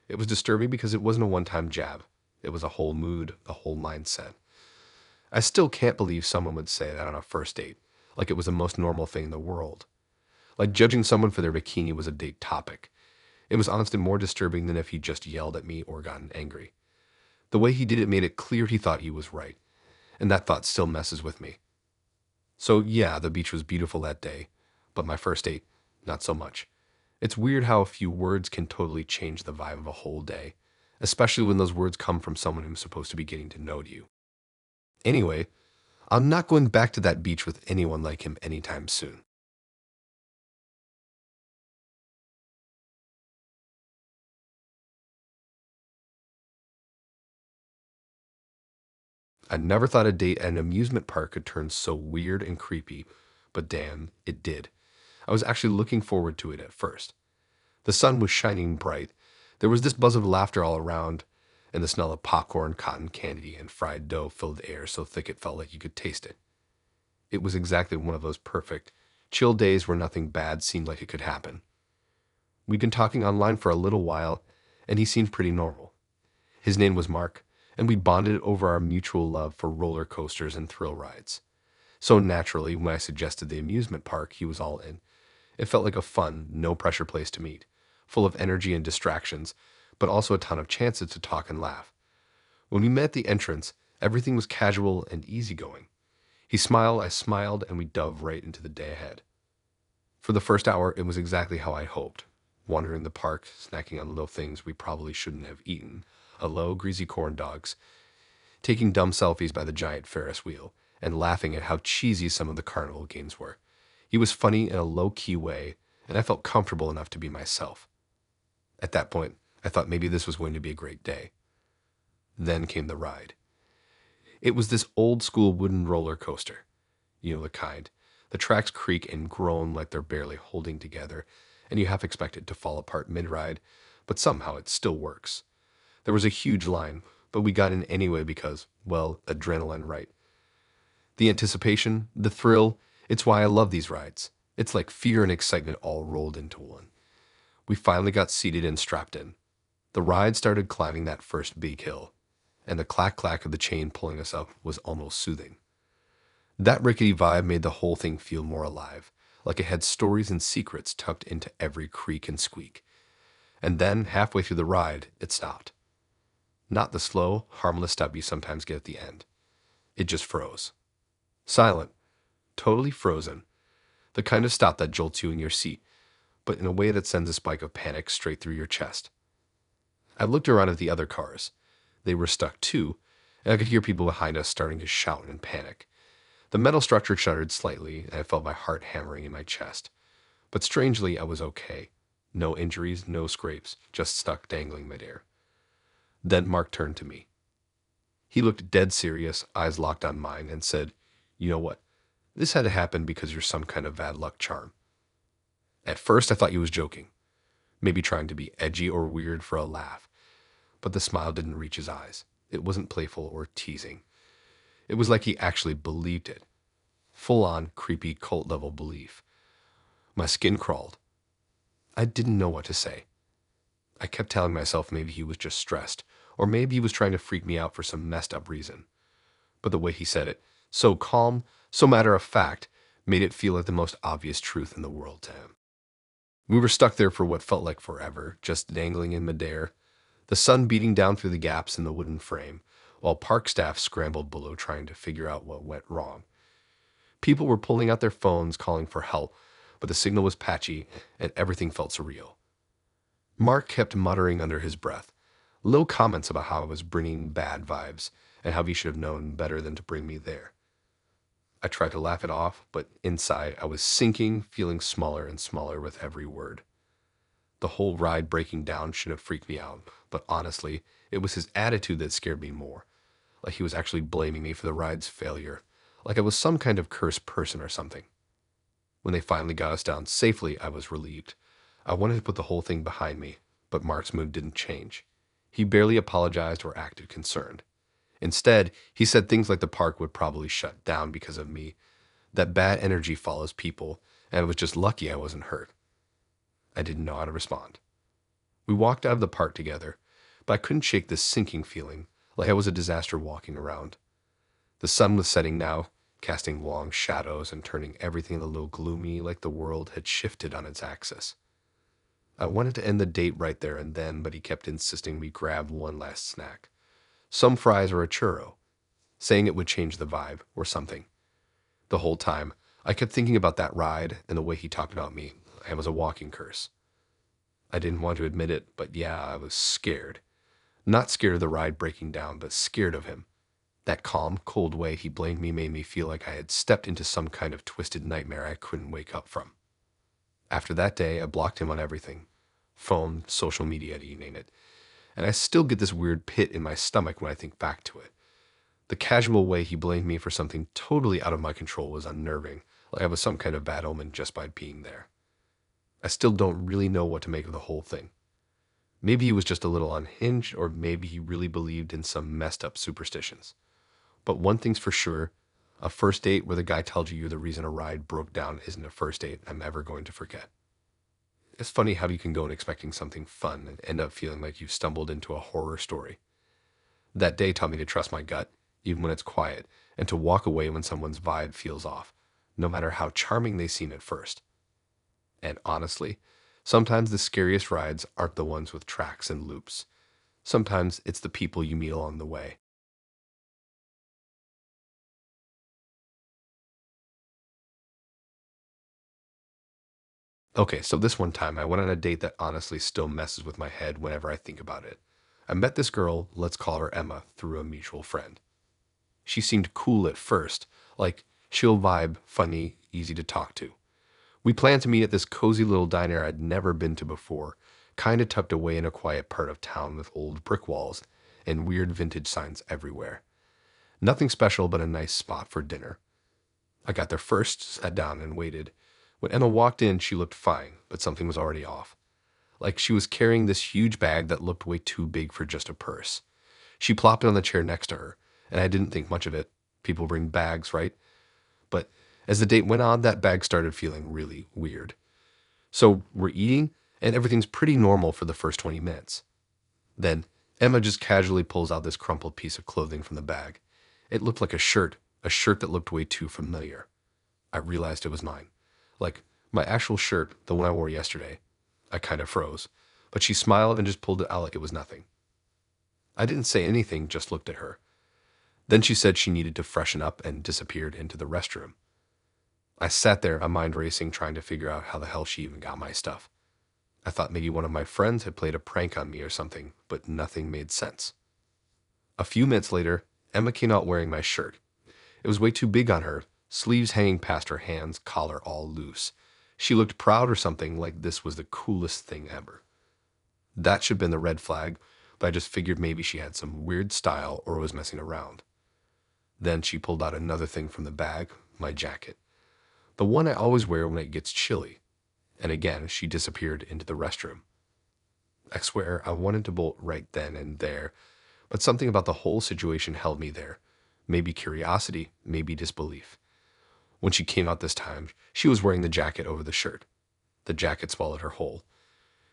It was disturbing because it wasn't a one-time jab. It was a whole mood, a whole mindset. I still can't believe someone would say that on a first date, like it was the most normal thing in the world. Like judging someone for their bikini was a date topic. It was honestly more disturbing than if he just yelled at me or gotten angry. The way he did it made it clear he thought he was right, and that thought still messes with me. So yeah, the beach was beautiful that day, but my first date, not so much. It's weird how a few words can totally change the vibe of a whole day, especially when those words come from someone who's supposed to be getting to know you. Anyway, I'm not going back to that beach with anyone like him anytime soon. I never thought a date at an amusement park could turn so weird and creepy, but damn, it did. I was actually looking forward to it at first. The sun was shining bright. There was this buzz of laughter all around, and the smell of popcorn, cotton candy, and fried dough filled the air so thick it felt like you could taste it. It was exactly one of those perfect, chill days where nothing bad seemed like it could happen. We'd been talking online for a little while, and he seemed pretty normal. His name was Mark, and we bonded over our mutual love for roller coasters and thrill rides. So naturally, when I suggested the amusement park, he was all in. It felt like a fun, no pressure place to meet, full of energy and distractions, but also a ton of chances to talk and laugh. When we met at the entrance, everything was casual and easygoing. He smiled, I smiled, and we dove right into the day ahead. For the first hour, it was exactly how I hoped. Wandering the park, snacking on little things we probably shouldn't have eaten, a low, greasy corn dogs, taking dumb selfies by the giant Ferris wheel, and laughing at how cheesy some of the carnival games were. He was funny in a low-key way, and I felt comfortable enough to be myself. At that point, I thought maybe this was going to be a great day. Then came the ride. It was this old-school wooden roller coaster. You know the kind. The tracks creak and groan like they're barely holding together, and you half expect it to fall apart mid-ride, but somehow it still works. There was a huge line, but we got in anyway because, well, adrenaline, right? The anticipation, the thrill, it's why I love these rides. It's like fear and excitement all rolled into one. We finally got seated and strapped in. The ride started climbing that first big hill, and the clack-clack of the chain pulling us up was almost soothing. That rickety vibe made the whole thing feel more alive, like it had stories and secrets tucked into every creak and squeak. And then, halfway through the ride, it stopped. Not the slow, harmless stop you sometimes get at the end. It just froze. Silent. Totally frozen. The kind of stop that jolts you in your seat, but in a way that sends a spike of panic straight through your chest. I looked around at the other cars. They were stuck too, and I could hear people behind us starting to shout in panic. The metal structure shuddered slightly, and I felt my heart hammering in my chest. But strangely, I was okay. No injuries, no scrapes, just stuck dangling midair. Then Mark turned to me. He looked dead serious, eyes locked on mine, and said, "You know what? This had to happen because you're some kind of bad luck charm." At first, I thought he was joking, maybe trying to be edgy or weird for a laugh, but the smile didn't reach his eyes. It wasn't playful or teasing. It was like he actually believed it. Full-on, creepy, cult-level belief. My skin crawled. I didn't know what to say. I kept telling myself maybe he was just stressed, or maybe he was trying to freak me out for some messed up reason. But the way he said it, so calm, so matter of fact, made it feel like the most obvious truth in the world to him. We were stuck there for what felt like forever, just dangling in midair, the sun beating down through the gaps in the wooden frame, while park staff scrambled below trying to figure out what went wrong. People were pulling out their phones calling for help, but the signal was patchy and everything felt surreal. Mark kept muttering under his breath, low comments about how I was bringing bad vibes and how he should have known better than to bring me there. I tried to laugh it off, but inside I was sinking, feeling smaller and smaller with every word. The whole ride breaking down should have freaked me out, but honestly, it was his attitude that scared me more, like he was actually blaming me for the ride's failure, like I was some kind of cursed person or something. When they finally got us down safely, I was relieved, I wanted to put the whole thing behind me, but Mark's mood didn't change. He barely apologized or acted concerned. Instead, he said things like the park would probably shut down because of me, that bad energy follows people, and it was just lucky I wasn't hurt. I didn't know how to respond. We walked out of the park together, but I couldn't shake this sinking feeling, like I was a disaster walking around. The sun was setting now, casting long shadows and turning everything a little gloomy, like the world had shifted on its axis. I wanted to end the date right there and then, but he kept insisting we grab one last snack. Some fries or a churro, saying it would change the vibe or something. The whole time, I kept thinking about that ride and the way he talked about me. I was a walking curse. I didn't want to admit it, but yeah, I was scared. Not scared of the ride breaking down, but scared of him. That calm, cold way he blamed me made me feel like I had stepped into some kind of twisted nightmare I couldn't wake up from. After that day, I blocked him on everything. Phone, social media, you name it. And I still get this weird pit in my stomach when I think back to it. The casual way he blamed me for something totally out of my control was unnerving, like I was some kind of bad omen just by being there. I still don't really know what to make of the whole thing. Maybe he was just a little unhinged, or maybe he really believed in some messed up superstitions. But one thing's for sure, a first date where the guy tells you you're the reason a ride broke down isn't a first date I'm ever going to forget. It's funny how you can go in expecting something fun and end up feeling like you've stumbled into a horror story. That day taught me to trust my gut, even when it's quiet, and to walk away when someone's vibe feels off, no matter how charming they seem at first. And honestly, sometimes the scariest rides aren't the ones with tracks and loops. Sometimes it's the people you meet along the way. Okay, so this one time I went on a date that honestly still messes with my head whenever I think about it. I met this girl, let's call her Emma, through a mutual friend. She seemed cool at first, like chill vibe, funny, easy to talk to. We planned to meet at this cozy little diner I'd never been to before, kinda tucked away in a quiet part of town with old brick walls and weird vintage signs everywhere. Nothing special, but a nice spot for dinner. I got there first, sat down, and waited. When Emma walked in, she looked fine, but something was already off. Like she was carrying this huge bag that looked way too big for just a purse. She plopped it on the chair next to her, and I didn't think much of it. People bring bags, right? But as the date went on, that bag started feeling really weird. So we're eating, and everything's pretty normal for the first 20 minutes. Then Emma just casually pulls out this crumpled piece of clothing from the bag. It looked like a shirt that looked way too familiar. I realized it was mine. Like my actual shirt, the one I wore yesterday. I kind of froze, but she smiled and just pulled it out like it was nothing. I didn't say anything, just looked at her. Then she said she needed to freshen up and disappeared into the restroom. I sat there, my mind racing, trying to figure out how the hell she even got my stuff. I thought maybe one of my friends had played a prank on me or something, but nothing made sense. A few minutes later, Emma came out wearing my shirt. It was way too big on her, sleeves hanging past her hands, collar all loose. She looked proud or something, like this was the coolest thing ever. That should have been the red flag, but I just figured maybe she had some weird style or was messing around. Then she pulled out another thing from the bag, my jacket. The one I always wear when it gets chilly. And again, she disappeared into the restroom. I swear I wanted to bolt right then and there, but something about the whole situation held me there. Maybe curiosity, maybe disbelief. When she came out this time, she was wearing the jacket over the shirt. The jacket swallowed her whole.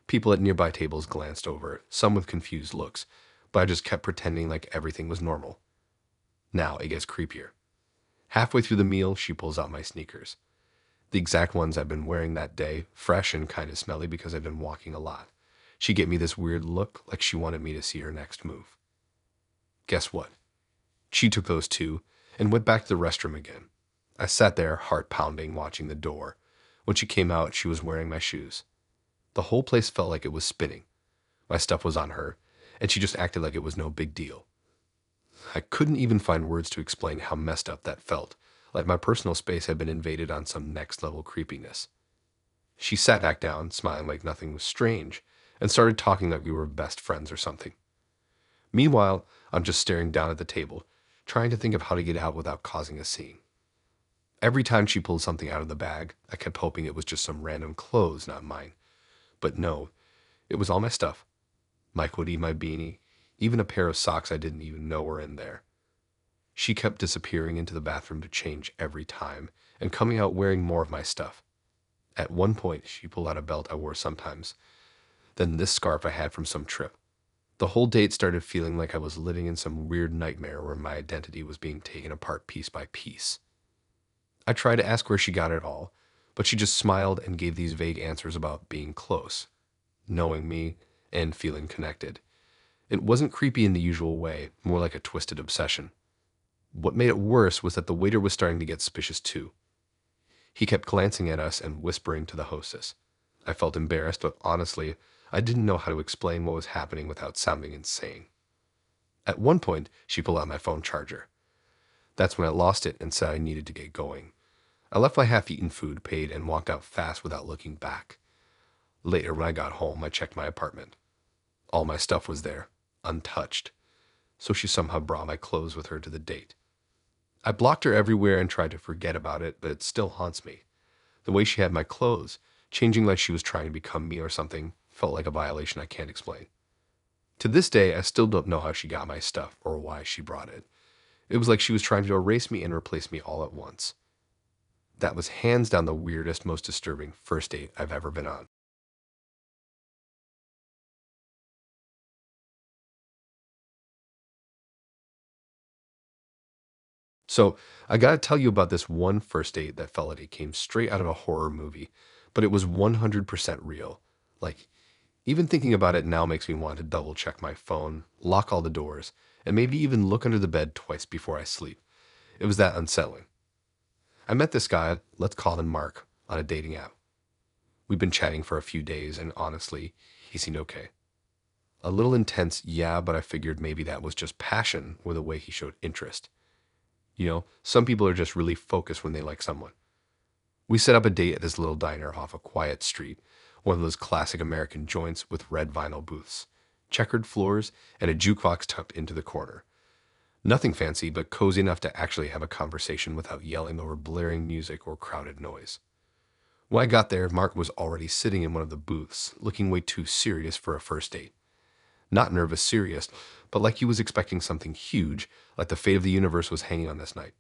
People at nearby tables glanced over it, some with confused looks, but I just kept pretending like everything was normal. Now it gets creepier. Halfway through the meal, she pulls out my sneakers. The exact ones I've been wearing that day, fresh and kind of smelly because I've been walking a lot. She gave me this weird look like she wanted me to see her next move. Guess what? She took those too and went back to the restroom again. I sat there, heart pounding, watching the door. When she came out, she was wearing my shoes. The whole place felt like it was spinning. My stuff was on her, and she just acted like it was no big deal. I couldn't even find words to explain how messed up that felt, like my personal space had been invaded on some next level creepiness. She sat back down, smiling like nothing was strange, and started talking like we were best friends or something. Meanwhile, I'm just staring down at the table, trying to think of how to get out without causing a scene. Every time she pulled something out of the bag, I kept hoping it was just some random clothes, not mine. But no, it was all my stuff. My hoodie, my beanie, even a pair of socks I didn't even know were in there. She kept disappearing into the bathroom to change every time and coming out wearing more of my stuff. At one point, she pulled out a belt I wore sometimes, then this scarf I had from some trip. The whole date started feeling like I was living in some weird nightmare where my identity was being taken apart piece by piece. I tried to ask where she got it all, but she just smiled and gave these vague answers about being close, knowing me, and feeling connected. It wasn't creepy in the usual way, more like a twisted obsession. What made it worse was that the waiter was starting to get suspicious too. He kept glancing at us and whispering to the hostess. I felt embarrassed, but honestly, I didn't know how to explain what was happening without sounding insane. At one point, she pulled out my phone charger. That's when I lost it and said I needed to get going. I left my half-eaten food, paid, and walked out fast without looking back. Later, when I got home, I checked my apartment. All my stuff was there, untouched. So she somehow brought my clothes with her to the date. I blocked her everywhere and tried to forget about it, but it still haunts me. The way she had my clothes, changing like she was trying to become me or something, felt like a violation I can't explain. To this day, I still don't know how she got my stuff or why she brought it. It was like she was trying to erase me and replace me all at once. That was hands down the weirdest, most disturbing first date I've ever been on. So, I gotta tell you about this one first date that felt like it came straight out of a horror movie, but it was 100% real. Like, even thinking about it now makes me want to double check my phone, lock all the doors, and maybe even look under the bed twice before I sleep. It was that unsettling. I met this guy, let's call him Mark, on a dating app. We'd been chatting for a few days, and honestly, he seemed okay. A little intense, yeah, but I figured maybe that was just passion or the way he showed interest. Some people are just really focused when they like someone. We set up a date at this little diner off a quiet street, one of those classic American joints with red vinyl booths, checkered floors, and a jukebox tucked into the corner. Nothing fancy, but cozy enough to actually have a conversation without yelling over blaring music or crowded noise. When I got there, Mark was already sitting in one of the booths, looking way too serious for a first date. Not nervous, serious, but like he was expecting something huge, like the fate of the universe was hanging on this night.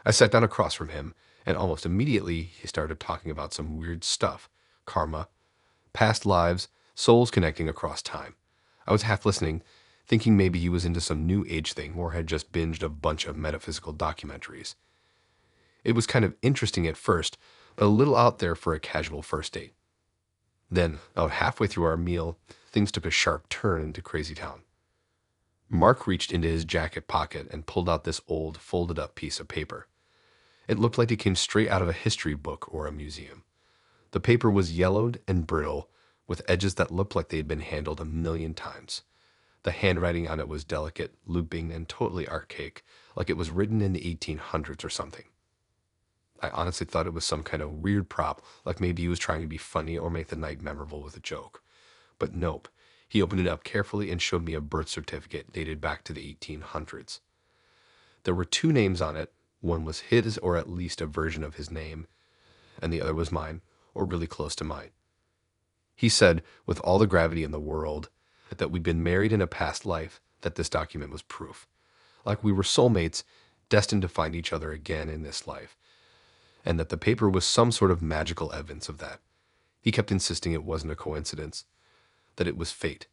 I sat down across from him, and almost immediately he started talking about some weird stuff: karma, past lives, souls connecting across time. I was half listening, thinking maybe he was into some new age thing or had just binged a bunch of metaphysical documentaries. It was kind of interesting at first, but a little out there for a casual first date. Then, about halfway through our meal, things took a sharp turn into Crazy Town. Mark reached into his jacket pocket and pulled out this old, folded up piece of paper. It looked like it came straight out of a history book or a museum. The paper was yellowed and brittle, with edges that looked like they had been handled a million times. The handwriting on it was delicate, looping, and totally archaic, like it was written in the 1800s or something. I honestly thought it was some kind of weird prop, like maybe he was trying to be funny or make the night memorable with a joke. But nope. He opened it up carefully and showed me a birth certificate dated back to the 1800s. There were two names on it. One was his, or at least a version of his name, and the other was mine, or really close to mine. He said, with all the gravity in the world, that we'd been married in a past life, that this document was proof. Like we were soulmates, destined to find each other again in this life, and that the paper was some sort of magical evidence of that. He kept insisting it wasn't a coincidence, that it was fate.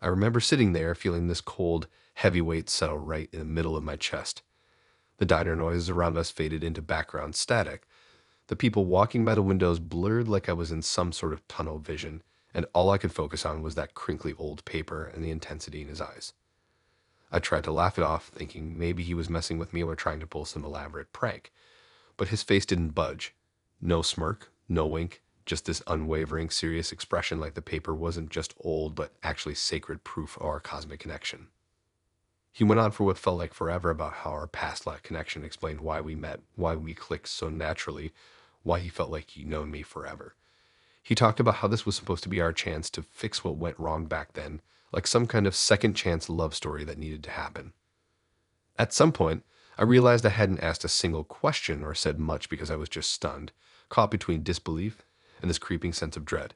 I remember sitting there feeling this cold, heavy weight settle right in the middle of my chest. The diner noises around us faded into background static. The people walking by the windows blurred like I was in some sort of tunnel vision, and all I could focus on was that crinkly old paper and the intensity in his eyes. I tried to laugh it off, thinking maybe he was messing with me or trying to pull some elaborate prank, but his face didn't budge. No smirk, no wink, just this unwavering, serious expression like the paper wasn't just old, but actually sacred proof of our cosmic connection. He went on for what felt like forever about how our past life connection explained why we met, why we clicked so naturally, why he felt like he'd known me forever. He talked about how this was supposed to be our chance to fix what went wrong back then, like some kind of second chance love story that needed to happen. At some point, I realized I hadn't asked a single question or said much because I was just stunned, caught between disbelief and this creeping sense of dread.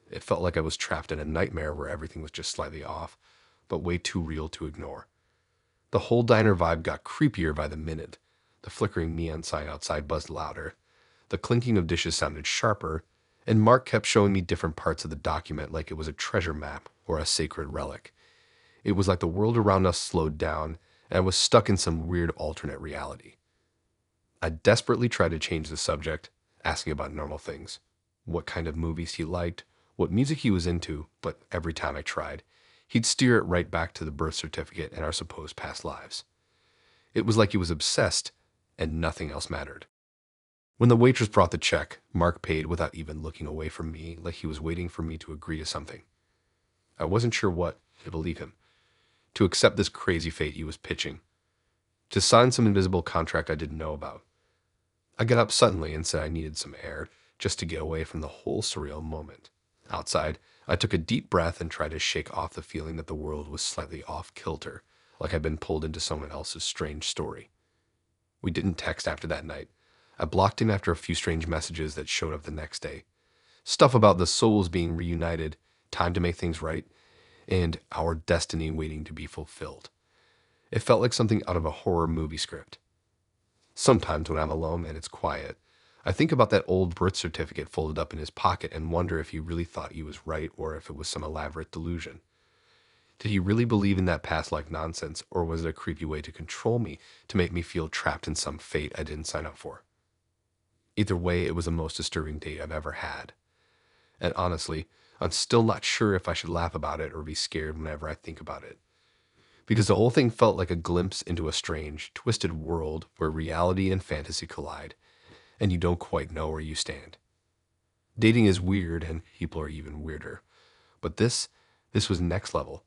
It felt like I was trapped in a nightmare where everything was just slightly off, but way too real to ignore. The whole diner vibe got creepier by the minute. The flickering neon sign outside buzzed louder. The clinking of dishes sounded sharper, and Mark kept showing me different parts of the document like it was a treasure map or a sacred relic. It was like the world around us slowed down, and I was stuck in some weird alternate reality. I desperately tried to change the subject, asking about normal things. What kind of movies he liked, what music he was into, but every time I tried, he'd steer it right back to the birth certificate and our supposed past lives. It was like he was obsessed, and nothing else mattered. When the waitress brought the check, Mark paid without even looking away from me, like he was waiting for me to agree to something. I wasn't sure what to believe him, to accept this crazy fate he was pitching, to sign some invisible contract I didn't know about. I got up suddenly and said I needed some air, just to get away from the whole surreal moment. Outside, I took a deep breath and tried to shake off the feeling that the world was slightly off kilter, like I'd been pulled into someone else's strange story. We didn't text after that night. I blocked him after a few strange messages that showed up the next day. Stuff about the souls being reunited, time to make things right, and our destiny waiting to be fulfilled. It felt like something out of a horror movie script. Sometimes when I'm alone and it's quiet, I think about that old birth certificate folded up in his pocket and wonder if he really thought he was right or if it was some elaborate delusion. Did he really believe in that past life nonsense, or was it a creepy way to control me, to make me feel trapped in some fate I didn't sign up for? Either way, it was the most disturbing date I've ever had. And honestly, I'm still not sure if I should laugh about it or be scared whenever I think about it. Because the whole thing felt like a glimpse into a strange, twisted world where reality and fantasy collide, and you don't quite know where you stand. Dating is weird, and people are even weirder. But this was next level.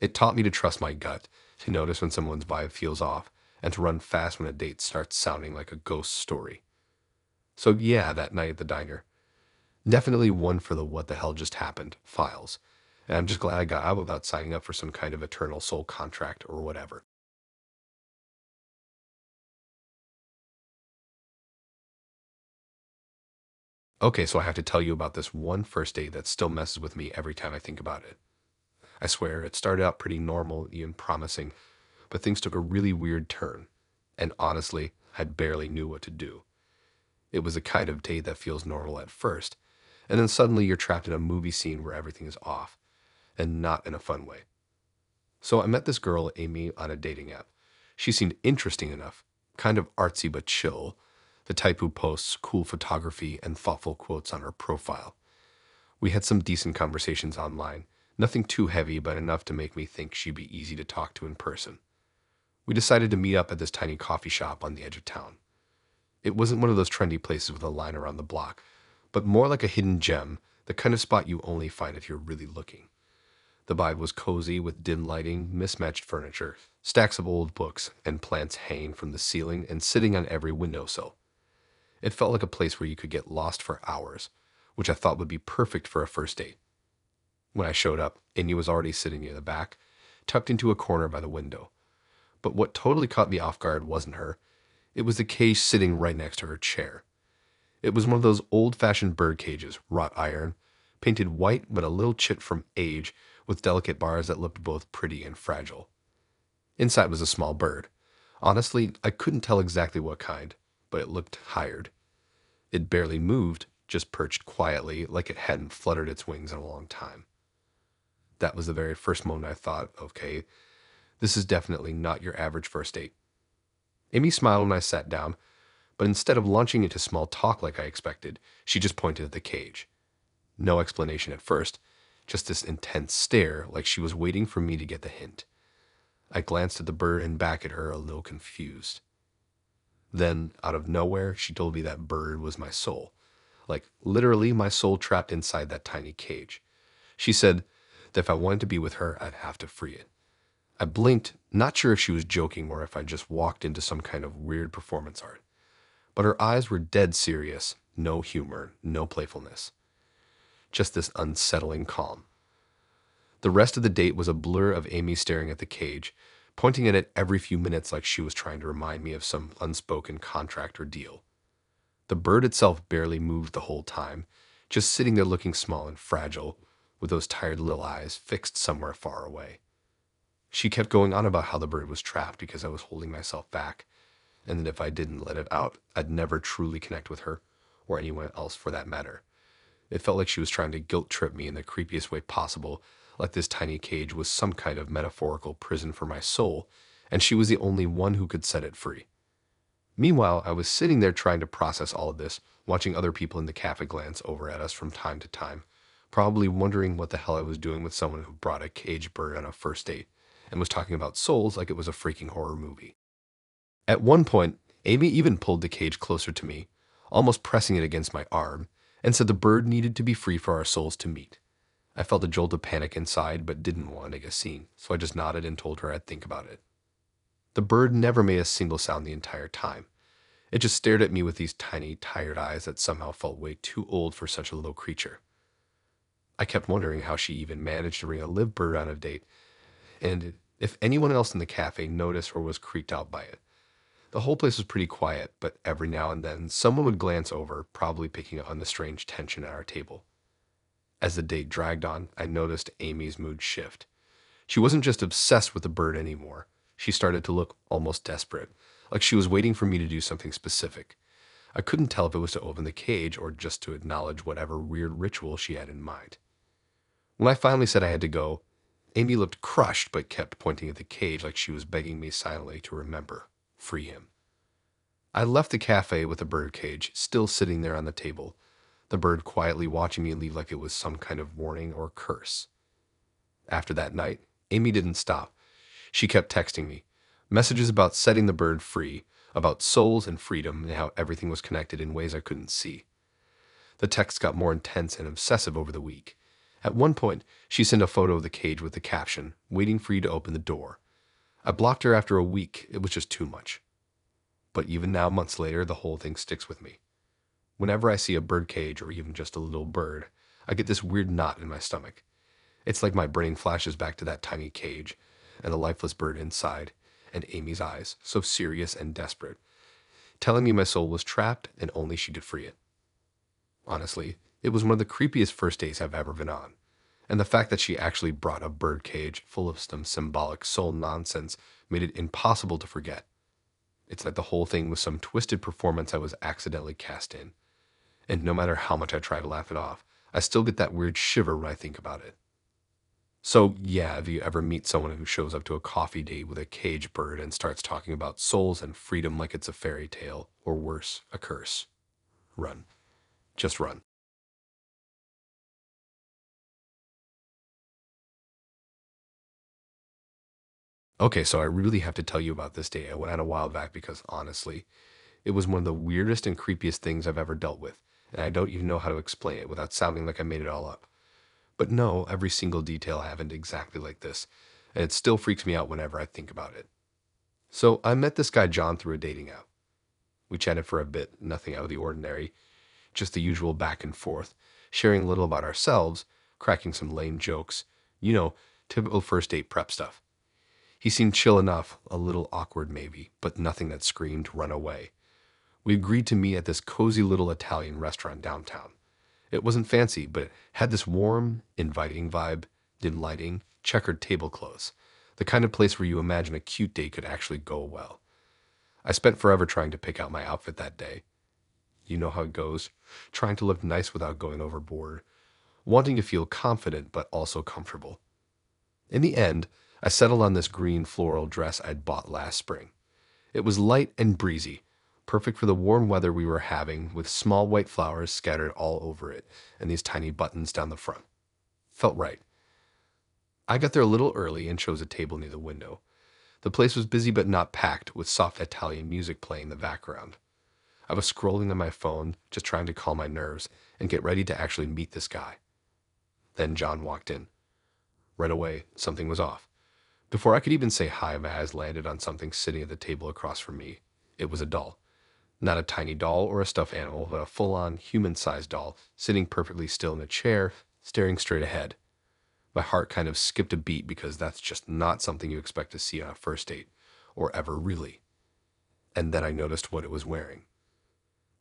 It taught me to trust my gut, to notice when someone's vibe feels off, and to run fast when a date starts sounding like a ghost story. So yeah, that night at the diner. Definitely one for the what the hell just happened files. And I'm just glad I got out without signing up for some kind of eternal soul contract or whatever. Okay, so I have to tell you about this one first date that still messes with me every time I think about it. I swear, it started out pretty normal, even promising, but things took a really weird turn. And honestly, I barely knew what to do. It was a kind of date that feels normal at first, and then suddenly you're trapped in a movie scene where everything is off, and not in a fun way. So I met this girl, Amy, on a dating app. She seemed interesting enough, kind of artsy but chill, the type who posts cool photography and thoughtful quotes on her profile. We had some decent conversations online, nothing too heavy, but enough to make me think she'd be easy to talk to in person. We decided to meet up at this tiny coffee shop on the edge of town. It wasn't one of those trendy places with a line around the block, but more like a hidden gem, the kind of spot you only find if you're really looking. The vibe was cozy with dim lighting, mismatched furniture, stacks of old books, and plants hanging from the ceiling and sitting on every windowsill. It felt like a place where you could get lost for hours, which I thought would be perfect for a first date. When I showed up, Amy was already sitting near the back, tucked into a corner by the window. But what totally caught me off guard wasn't her. It was the cage sitting right next to her chair. It was one of those old-fashioned bird cages, wrought iron, painted white but a little chipped from age, with delicate bars that looked both pretty and fragile. Inside was a small bird. Honestly, I couldn't tell exactly what kind, but it looked tired. It barely moved, just perched quietly like it hadn't fluttered its wings in a long time. That was the very first moment I thought, okay, this is definitely not your average first date. Amy smiled when I sat down, but instead of launching into small talk like I expected, she just pointed at the cage. No explanation at first, just this intense stare like she was waiting for me to get the hint. I glanced at the bird and back at her, a little confused. Then, out of nowhere, she told me that bird was my soul. Like, literally, my soul trapped inside that tiny cage. She said that if I wanted to be with her, I'd have to free it. I blinked, not sure if she was joking or if I just walked into some kind of weird performance art. But her eyes were dead serious, no humor, no playfulness. Just this unsettling calm. The rest of the date was a blur of Amy staring at the cage, pointing at it every few minutes like she was trying to remind me of some unspoken contract or deal. The bird itself barely moved the whole time, just sitting there looking small and fragile, with those tired little eyes fixed somewhere far away. She kept going on about how the bird was trapped because I was holding myself back, and that if I didn't let it out, I'd never truly connect with her, or anyone else for that matter. It felt like she was trying to guilt trip me in the creepiest way possible, like this tiny cage was some kind of metaphorical prison for my soul, and she was the only one who could set it free. Meanwhile, I was sitting there trying to process all of this, watching other people in the cafe glance over at us from time to time, probably wondering what the hell I was doing with someone who brought a caged bird on a first date and was talking about souls like it was a freaking horror movie. At one point, Amy even pulled the cage closer to me, almost pressing it against my arm, and said the bird needed to be free for our souls to meet. I felt a jolt of panic inside, but didn't want to make a scene, so I just nodded and told her I'd think about it. The bird never made a single sound the entire time. It just stared at me with these tiny, tired eyes that somehow felt way too old for such a little creature. I kept wondering how she even managed to bring a live bird on a date, and if anyone else in the cafe noticed or was creeped out by it. The whole place was pretty quiet, but every now and then someone would glance over, probably picking up on the strange tension at our table. As the date dragged on, I noticed Amy's mood shift. She wasn't just obsessed with the bird anymore. She started to look almost desperate, like she was waiting for me to do something specific. I couldn't tell if it was to open the cage or just to acknowledge whatever weird ritual she had in mind. When I finally said I had to go, Amy looked crushed but kept pointing at the cage like she was begging me silently to remember, free him. I left the cafe with the bird cage still sitting there on the table, the bird quietly watching me leave like it was some kind of warning or curse. After that night, Amy didn't stop. She kept texting me messages about setting the bird free, about souls and freedom, and how everything was connected in ways I couldn't see. The texts got more intense and obsessive over the week. At one point, she sent a photo of the cage with the caption, "Waiting for you to open the door." I blocked her after a week. It was just too much. But even now, months later, the whole thing sticks with me. Whenever I see a bird cage or even just a little bird, I get this weird knot in my stomach. It's like my brain flashes back to that tiny cage and the lifeless bird inside, and Amy's eyes, so serious and desperate, telling me my soul was trapped and only she could free it. Honestly, it was one of the creepiest first dates I've ever been on, and the fact that she actually brought a bird cage full of some symbolic soul nonsense made it impossible to forget. It's like the whole thing was some twisted performance I was accidentally cast in, and no matter how much I try to laugh it off, I still get that weird shiver when I think about it. So yeah, if you ever meet someone who shows up to a coffee date with a cage bird and starts talking about souls and freedom like it's a fairy tale, or worse, a curse, run. Just run. Okay, so I really have to tell you about this day I went on a while back because honestly, it was one of the weirdest and creepiest things I've ever dealt with, and I don't even know how to explain it without sounding like I made it all up. But no, every single detail happened exactly like this, and it still freaks me out whenever I think about it. So I met this guy John through a dating app. We chatted for a bit, nothing out of the ordinary, just the usual back and forth, sharing a little about ourselves, cracking some lame jokes, you know, typical first date prep stuff. He seemed chill enough, a little awkward maybe, but nothing that screamed run away. We agreed to meet at this cozy little Italian restaurant downtown. It wasn't fancy, but it had this warm, inviting vibe, dim lighting, checkered tablecloths, the kind of place where you imagine a cute date could actually go well. I spent forever trying to pick out my outfit that day. You know how it goes, trying to look nice without going overboard, wanting to feel confident but also comfortable. In the end, I settled on this green floral dress I'd bought last spring. It was light and breezy, perfect for the warm weather we were having, with small white flowers scattered all over it and these tiny buttons down the front. Felt right. I got there a little early and chose a table near the window. The place was busy but not packed, with soft Italian music playing in the background. I was scrolling on my phone, just trying to calm my nerves and get ready to actually meet this guy. Then John walked in. Right away, something was off. Before I could even say hi, my eyes landed on something sitting at the table across from me. It was a doll. Not a tiny doll or a stuffed animal, but a full-on human-sized doll, sitting perfectly still in a chair, staring straight ahead. My heart kind of skipped a beat because that's just not something you expect to see on a first date, or ever really. And then I noticed what it was wearing.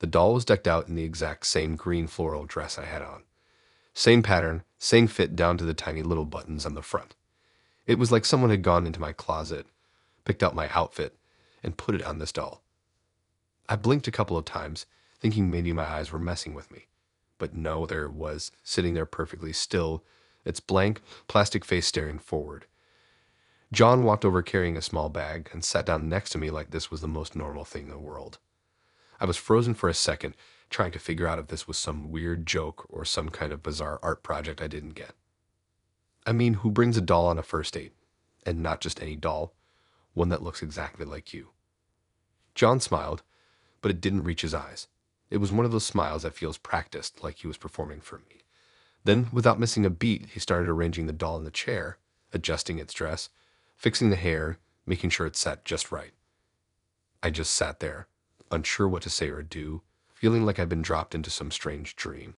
The doll was decked out in the exact same green floral dress I had on. Same pattern, same fit down to the tiny little buttons on the front. It was like someone had gone into my closet, picked out my outfit, and put it on this doll. I blinked a couple of times, thinking maybe my eyes were messing with me. But no, there it was, sitting there perfectly still, its blank, plastic face staring forward. John walked over carrying a small bag and sat down next to me like this was the most normal thing in the world. I was frozen for a second, trying to figure out if this was some weird joke or some kind of bizarre art project I didn't get. I mean, who brings a doll on a first date? And not just any doll, one that looks exactly like you. John smiled, but it didn't reach his eyes. It was one of those smiles that feels practiced, like he was performing for me. Then, without missing a beat, he started arranging the doll in the chair, adjusting its dress, fixing the hair, making sure it sat just right. I just sat there, unsure what to say or do, feeling like I'd been dropped into some strange dream.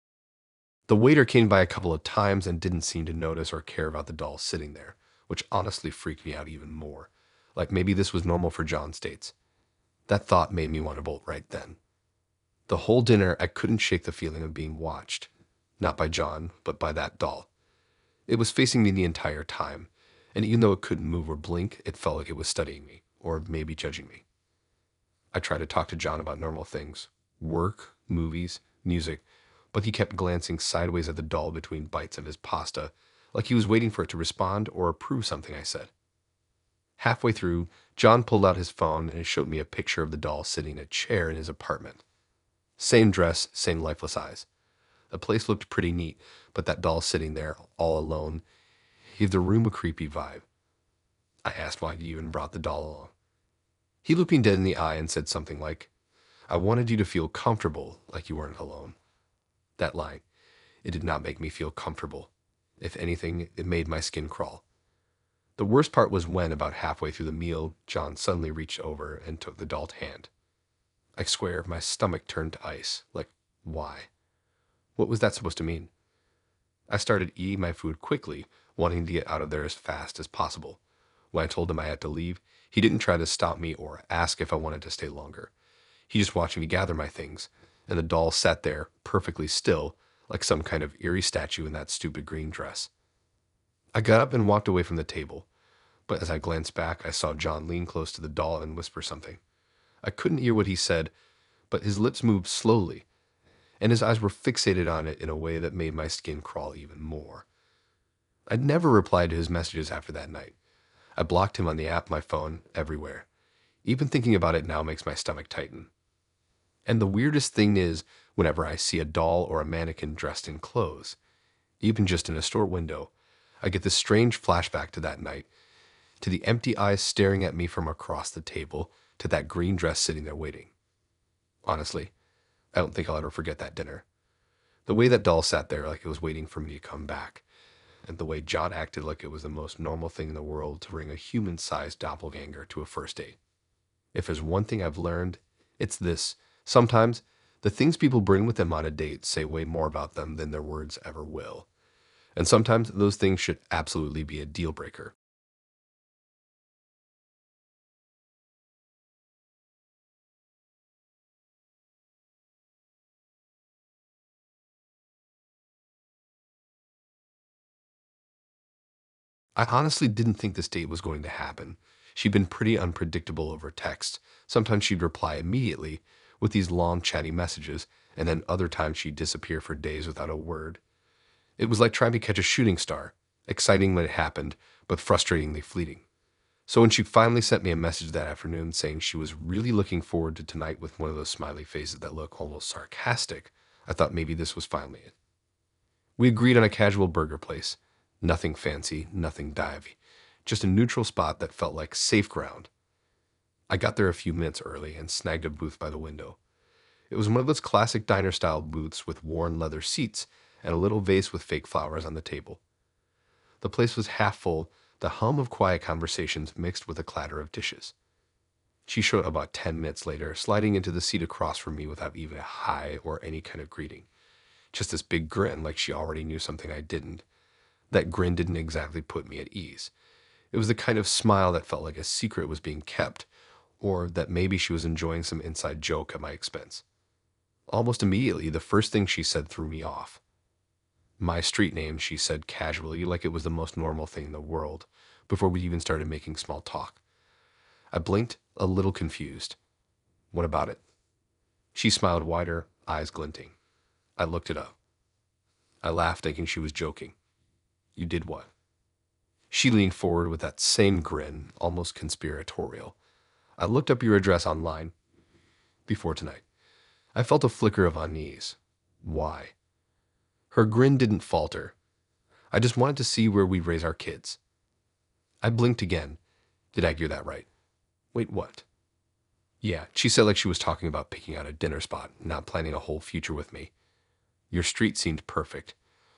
The waiter came by a couple of times and didn't seem to notice or care about the doll sitting there, which honestly freaked me out even more. Like maybe this was normal for John's dates. That thought made me want to bolt right then. The whole dinner, I couldn't shake the feeling of being watched. Not by John, but by that doll. It was facing me the entire time, and even though it couldn't move or blink, it felt like it was studying me, or maybe judging me. I tried to talk to John about normal things, work, movies, music, but he kept glancing sideways at the doll between bites of his pasta, like he was waiting for it to respond or approve something I said. Halfway through, John pulled out his phone and showed me a picture of the doll sitting in a chair in his apartment. Same dress, same lifeless eyes. The place looked pretty neat, but that doll sitting there, all alone, gave the room a creepy vibe. I asked why he even brought the doll along. He looked me dead in the eye and said something like, "I wanted you to feel comfortable, like you weren't alone." That line, it did not make me feel comfortable. If anything, it made my skin crawl. The worst part was when, about halfway through the meal, John suddenly reached over and took the doll's hand. I swear, my stomach turned to ice. Like, why? What was that supposed to mean? I started eating my food quickly, wanting to get out of there as fast as possible. When I told him I had to leave, he didn't try to stop me or ask if I wanted to stay longer. He just watched me gather my things, and the doll sat there, perfectly still, like some kind of eerie statue in that stupid green dress. I got up and walked away from the table, but as I glanced back, I saw John lean close to the doll and whisper something. I couldn't hear what he said, but his lips moved slowly, and his eyes were fixated on it in a way that made my skin crawl even more. I'd never replied to his messages after that night. I blocked him on the app, my phone, everywhere. Even thinking about it now makes my stomach tighten. And the weirdest thing is, whenever I see a doll or a mannequin dressed in clothes, even just in a store window, I get this strange flashback to that night, to the empty eyes staring at me from across the table, to that green dress sitting there waiting. Honestly, I don't think I'll ever forget that dinner. The way that doll sat there like it was waiting for me to come back, and the way John acted like it was the most normal thing in the world to bring a human-sized doppelganger to a first date. If there's one thing I've learned, it's this. Sometimes, the things people bring with them on a date say way more about them than their words ever will. And sometimes those things should absolutely be a deal breaker. I honestly didn't think this date was going to happen. She'd been pretty unpredictable over text. Sometimes she'd reply immediately with these long, chatty messages, and then other times she'd disappear for days without a word. It was like trying to catch a shooting star, exciting when it happened, but frustratingly fleeting. So when she finally sent me a message that afternoon saying she was really looking forward to tonight with one of those smiley faces that look almost sarcastic, I thought maybe this was finally it. We agreed on a casual burger place. Nothing fancy, nothing divey. Just a neutral spot that felt like safe ground. I got there a few minutes early and snagged a booth by the window. It was one of those classic diner-style booths with worn leather seats and a little vase with fake flowers on the table. The place was half full, the hum of quiet conversations mixed with a clatter of dishes. She showed up about 10 minutes later, sliding into the seat across from me without even a hi or any kind of greeting. Just this big grin like she already knew something I didn't. That grin didn't exactly put me at ease. It was the kind of smile that felt like a secret was being kept, or that maybe she was enjoying some inside joke at my expense. Almost immediately, the first thing she said threw me off. My street name, she said casually, like it was the most normal thing in the world, before we even started making small talk. I blinked, a little confused. What about it? She smiled wider, eyes glinting. I looked it up. I laughed, thinking she was joking. You did what? She leaned forward with that same grin, almost conspiratorial. I looked up your address online before tonight. I felt a flicker of unease. Why? Her grin didn't falter. I just wanted to see where we'd raise our kids. I blinked again. Did I hear that right? Wait, what? Yeah, she said like she was talking about picking out a dinner spot, not planning a whole future with me. Your street seemed perfect.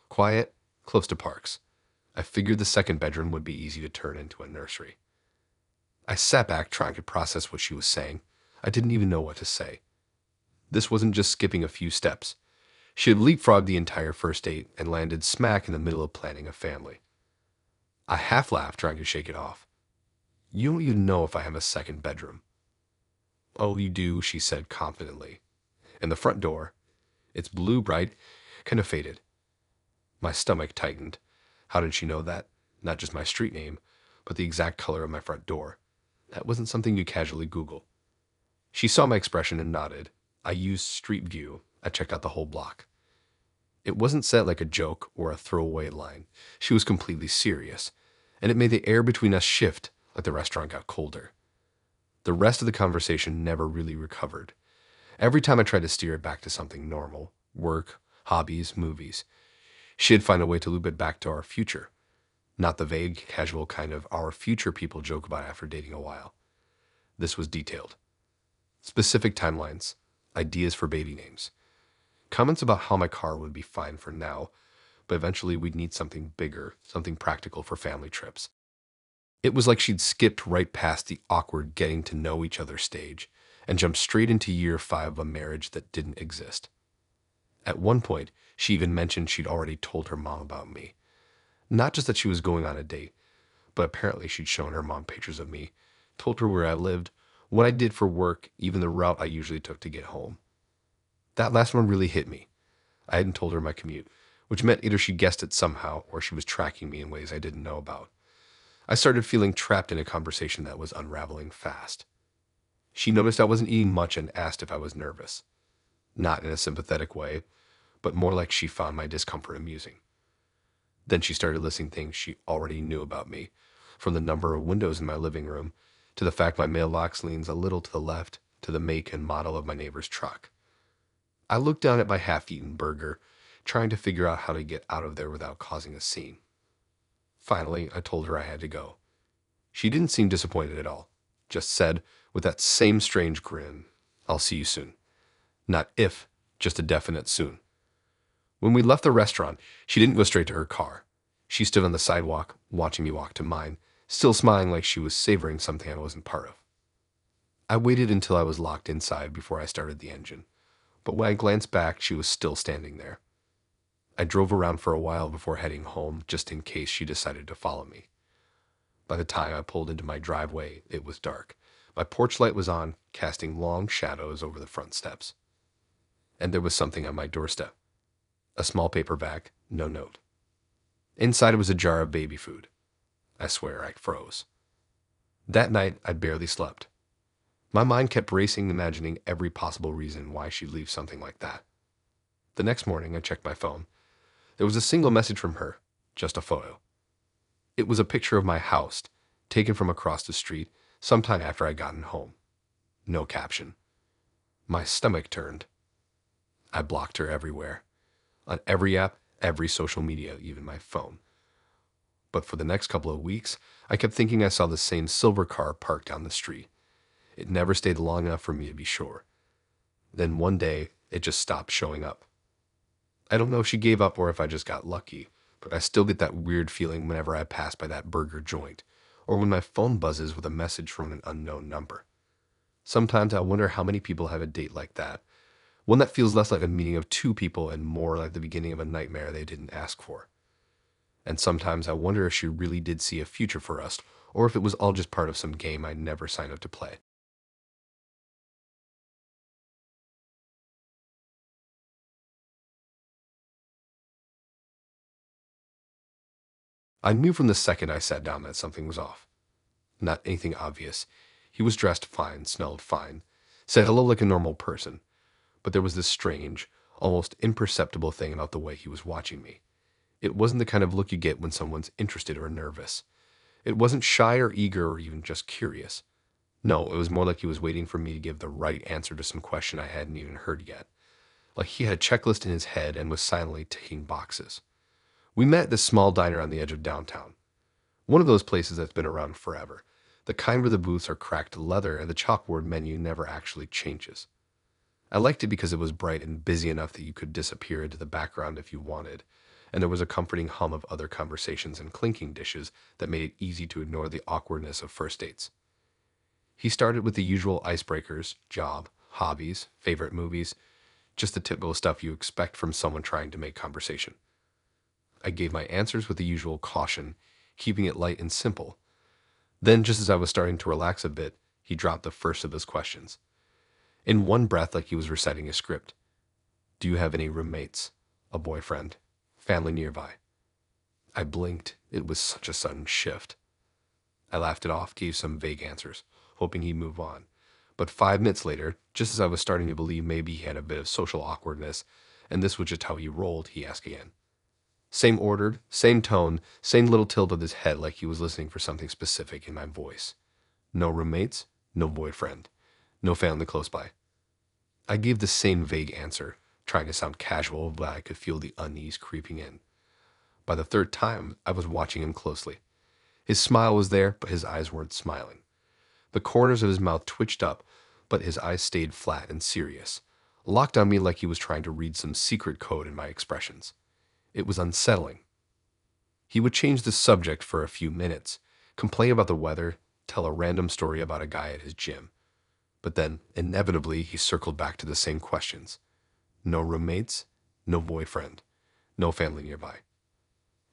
Quiet, close to parks. I figured the second bedroom would be easy to turn into a nursery. I sat back trying to process what she was saying. I didn't even know what to say. This wasn't just skipping a few steps. She had leapfrogged the entire first date and landed smack in the middle of planning a family. I half laughed, trying to shake it off. You don't even know if I have a second bedroom. Oh, you do, she said confidently. And the front door. It's blue, bright, kind of faded. My stomach tightened. How did she know that? Not just my street name, but the exact color of my front door. That wasn't something you casually Google. She saw my expression and nodded. I used Street View. I checked out the whole block. It wasn't set like a joke or a throwaway line. She was completely serious, and it made the air between us shift like the restaurant got colder. The rest of the conversation never really recovered. Every time I tried to steer it back to something normal, work, hobbies, movies, she'd find a way to loop it back to our future. Not the vague, casual kind of our future people joke about after dating a while. This was detailed. Specific timelines, ideas for baby names, comments about how my car would be fine for now, but eventually we'd need something bigger, something practical for family trips. It was like she'd skipped right past the awkward getting to know each other stage and jumped straight into year 5 of a marriage that didn't exist. At one point, she even mentioned she'd already told her mom about me. Not just that she was going on a date, but apparently she'd shown her mom pictures of me, told her where I lived, what I did for work, even the route I usually took to get home. That last one really hit me. I hadn't told her my commute, which meant either she guessed it somehow or she was tracking me in ways I didn't know about. I started feeling trapped in a conversation that was unraveling fast. She noticed I wasn't eating much and asked if I was nervous. Not in a sympathetic way, but more like she found my discomfort amusing. Then she started listing things she already knew about me, from the number of windows in my living room, to the fact my mailbox leans a little to the left, to the make and model of my neighbor's truck. I looked down at my half-eaten burger, trying to figure out how to get out of there without causing a scene. Finally, I told her I had to go. She didn't seem disappointed at all, just said, with that same strange grin, I'll see you soon. Not if, just a definite soon. When we left the restaurant, she didn't go straight to her car. She stood on the sidewalk, watching me walk to mine, still smiling like she was savoring something I wasn't part of. I waited until I was locked inside before I started the engine, but when I glanced back, she was still standing there. I drove around for a while before heading home, just in case she decided to follow me. By the time I pulled into my driveway, it was dark. My porch light was on, casting long shadows over the front steps. And there was something on my doorstep. A small paper bag, no note. Inside was a jar of baby food. I swear I froze. That night, I barely slept. My mind kept racing, imagining every possible reason why she'd leave something like that. The next morning, I checked my phone. There was a single message from her, just a photo. It was a picture of my house, taken from across the street, sometime after I'd gotten home. No caption. My stomach turned. I blocked her everywhere. On every app, every social media, even my phone. But for the next couple of weeks, I kept thinking I saw the same silver car parked down the street. It never stayed long enough for me to be sure. Then one day, it just stopped showing up. I don't know if she gave up or if I just got lucky, but I still get that weird feeling whenever I pass by that burger joint, or when my phone buzzes with a message from an unknown number. Sometimes I wonder how many people have a date like that, one that feels less like a meeting of two people and more like the beginning of a nightmare they didn't ask for. And sometimes I wonder if she really did see a future for us, or if it was all just part of some game I never signed up to play. I knew from the second I sat down that something was off. Not anything obvious. He was dressed fine, smelled fine, said hello like a normal person, but there was this strange, almost imperceptible thing about the way he was watching me. It wasn't the kind of look you get when someone's interested or nervous. It wasn't shy or eager or even just curious. No, it was more like he was waiting for me to give the right answer to some question I hadn't even heard yet. Like he had a checklist in his head and was silently ticking boxes. We met at this small diner on the edge of downtown. One of those places that's been around forever. The kind where the booths are cracked leather and the chalkboard menu never actually changes. I liked it because it was bright and busy enough that you could disappear into the background if you wanted, and there was a comforting hum of other conversations and clinking dishes that made it easy to ignore the awkwardness of first dates. He started with the usual icebreakers, job, hobbies, favorite movies, just the typical stuff you expect from someone trying to make conversation. I gave my answers with the usual caution, keeping it light and simple. Then, just as I was starting to relax a bit, he dropped the first of his questions. In one breath, like he was reciting a script. Do you have any roommates? A boyfriend? Family nearby? I blinked. It was such a sudden shift. I laughed it off, gave some vague answers, hoping he'd move on. But 5 minutes later, just as I was starting to believe maybe he had a bit of social awkwardness, and this was just how he rolled, he asked again. Same ordered, same tone, same little tilt of his head like he was listening for something specific in my voice. No roommates, no boyfriend, no family close by. I gave the same vague answer, trying to sound casual, but I could feel the unease creeping in. By the third time, I was watching him closely. His smile was there, but his eyes weren't smiling. The corners of his mouth twitched up, but his eyes stayed flat and serious, locked on me like he was trying to read some secret code in my expressions. It was unsettling. He would change the subject for a few minutes, complain about the weather, tell a random story about a guy at his gym. But then, inevitably, he circled back to the same questions. No roommates, no boyfriend, no family nearby.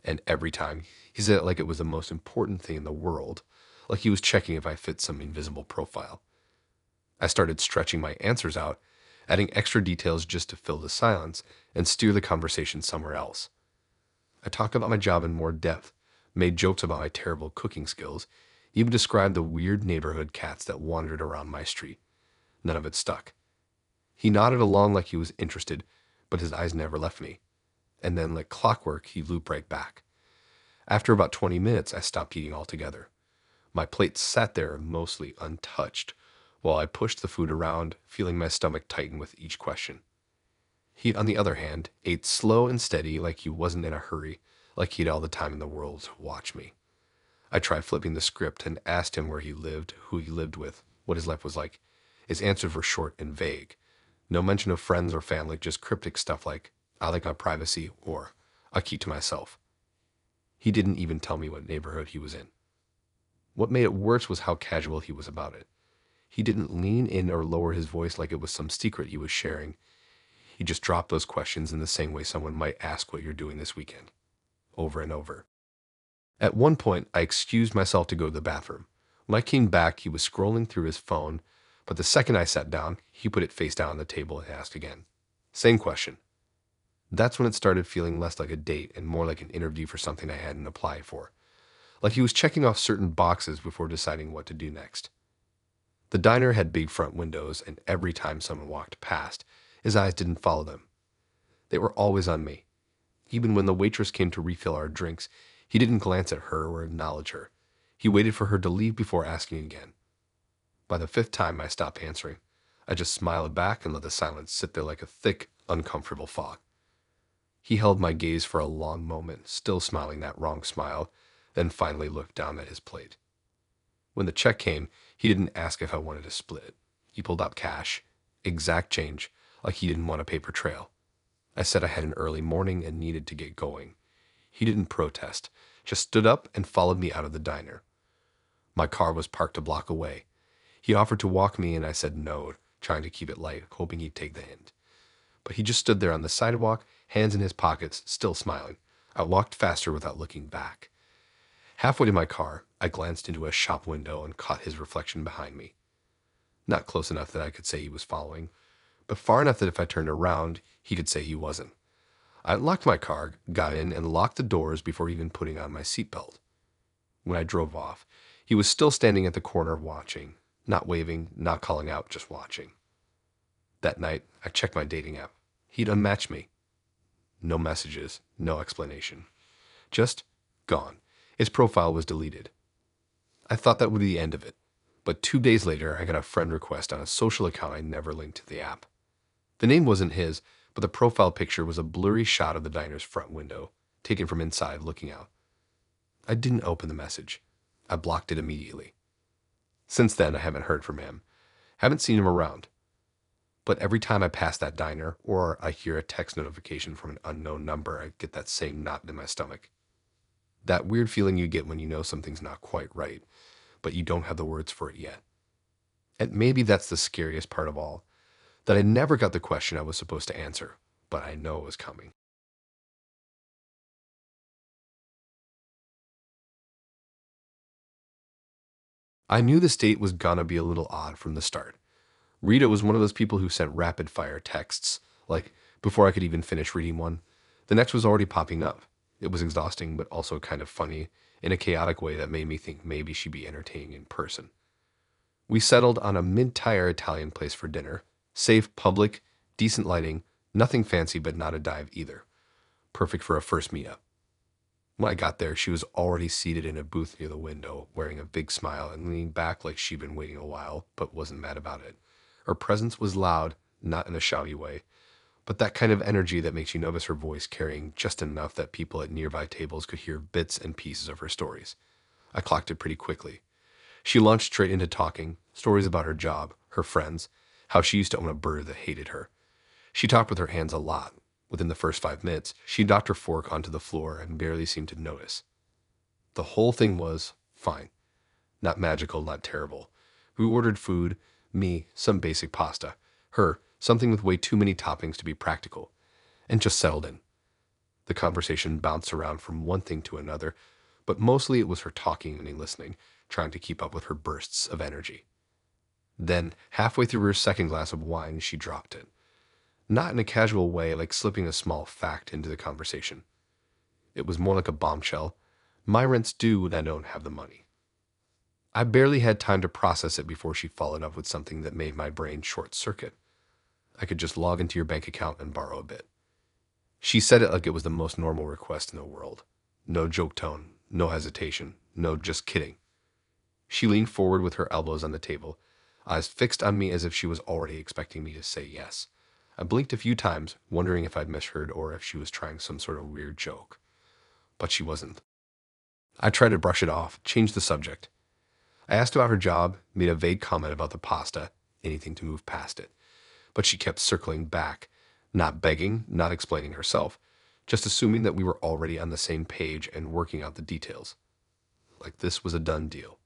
And every time, he said it like it was the most important thing in the world, like he was checking if I fit some invisible profile. I started stretching my answers out, adding extra details just to fill the silence and steer the conversation somewhere else. I talked about my job in more depth, made jokes about my terrible cooking skills, even described the weird neighborhood cats that wandered around my street. None of it stuck. He nodded along like he was interested, but his eyes never left me. And then, like clockwork, he looped right back. After about 20 minutes, I stopped eating altogether. My plate sat there mostly untouched, while I pushed the food around, feeling my stomach tighten with each question. He, on the other hand, ate slow and steady like he wasn't in a hurry, like he had all the time in the world to watch me. I tried flipping the script and asked him where he lived, who he lived with, what his life was like. His answers were short and vague. No mention of friends or family, just cryptic stuff like, I like my privacy, or I keep to myself. He didn't even tell me what neighborhood he was in. What made it worse was how casual he was about it. He didn't lean in or lower his voice like it was some secret he was sharing. He just dropped those questions in the same way someone might ask what you're doing this weekend, over and over. At one point, I excused myself to go to the bathroom. When I came back, he was scrolling through his phone, but the second I sat down, he put it face down on the table and asked again. Same question. That's when it started feeling less like a date and more like an interview for something I hadn't applied for. Like he was checking off certain boxes before deciding what to do next. The diner had big front windows, and every time someone walked past, his eyes didn't follow them. They were always on me. Even when the waitress came to refill our drinks, he didn't glance at her or acknowledge her. He waited for her to leave before asking again. By the fifth time, I stopped answering. I just smiled back and let the silence sit there like a thick, uncomfortable fog. He held my gaze for a long moment, still smiling that wrong smile, then finally looked down at his plate. When the check came, he didn't ask if I wanted to split it. He pulled out cash, exact change, like he didn't want a paper trail. I said I had an early morning and needed to get going. He didn't protest, just stood up and followed me out of the diner. My car was parked a block away. He offered to walk me and I said no, trying to keep it light, hoping he'd take the hint. But he just stood there on the sidewalk, hands in his pockets, still smiling. I walked faster without looking back. Halfway to my car, I glanced into a shop window and caught his reflection behind me. Not close enough that I could say he was following, but far enough that if I turned around, he could say he wasn't. I unlocked my car, got in, and locked the doors before even putting on my seatbelt. When I drove off, he was still standing at the corner watching, not waving, not calling out, just watching. That night, I checked my dating app. He'd unmatched me. No messages, no explanation. Just gone. His profile was deleted. I thought that would be the end of it. But 2 days later, I got a friend request on a social account I never linked to the app. The name wasn't his, but the profile picture was a blurry shot of the diner's front window, taken from inside looking out. I didn't open the message. I blocked it immediately. Since then, I haven't heard from him. Haven't seen him around. But every time I pass that diner or I hear a text notification from an unknown number, I get that same knot in my stomach. That weird feeling you get when you know something's not quite right, but you don't have the words for it yet. And maybe that's the scariest part of all, that I never got the question I was supposed to answer, but I know it was coming. I knew this date was gonna be a little odd from the start. Rita was one of those people who sent rapid fire texts, like before I could even finish reading one. The next was already popping up. It was exhausting, but also kind of funny, in a chaotic way that made me think maybe she'd be entertaining in person. We settled on a mid-tier Italian place for dinner. Safe, public, decent lighting, nothing fancy but not a dive either. Perfect for a first meetup. When I got there, she was already seated in a booth near the window, wearing a big smile and leaning back like she'd been waiting a while, but wasn't mad about it. Her presence was loud, not in a shouty way, but that kind of energy that makes you notice her voice carrying just enough that people at nearby tables could hear bits and pieces of her stories. I clocked it pretty quickly. She launched straight into talking, stories about her job, her friends, how she used to own a bird that hated her. She talked with her hands a lot. Within the first 5 minutes, she knocked her fork onto the floor and barely seemed to notice. The whole thing was fine. Not magical, not terrible. We ordered food, me, some basic pasta, her, something with way too many toppings to be practical, and just settled in. The conversation bounced around from one thing to another, but mostly it was her talking and me listening, trying to keep up with her bursts of energy. Then, halfway through her second glass of wine, she dropped it. Not in a casual way, like slipping a small fact into the conversation. It was more like a bombshell. My rent's due and I don't have the money. I barely had time to process it before she followed up with something that made my brain short circuit. I could just log into your bank account and borrow a bit. She said it like it was the most normal request in the world. No joke tone, no hesitation, no just kidding. She leaned forward with her elbows on the table, eyes fixed on me as if she was already expecting me to say yes. I blinked a few times, wondering if I'd misheard or if she was trying some sort of weird joke. But she wasn't. I tried to brush it off, change the subject. I asked about her job, made a vague comment about the pasta, anything to move past it. But she kept circling back, not begging, not explaining herself, just assuming that we were already on the same page and working out the details. Like this was a done deal.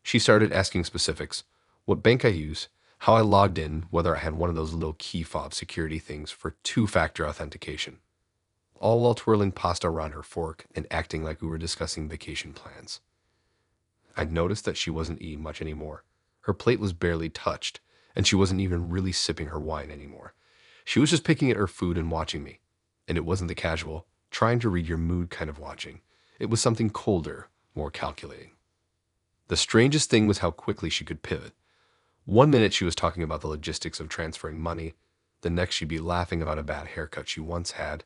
She started asking specifics, what bank I use, how I logged in, whether I had one of those little key fob security things for two-factor authentication, all while twirling pasta around her fork and acting like we were discussing vacation plans. I'd noticed that she wasn't eating much anymore. Her plate was barely touched, and she wasn't even really sipping her wine anymore. She was just picking at her food and watching me. And it wasn't the casual, trying to read your mood kind of watching. It was something colder, more calculating. The strangest thing was how quickly she could pivot. 1 minute she was talking about the logistics of transferring money, the next she'd be laughing about a bad haircut she once had,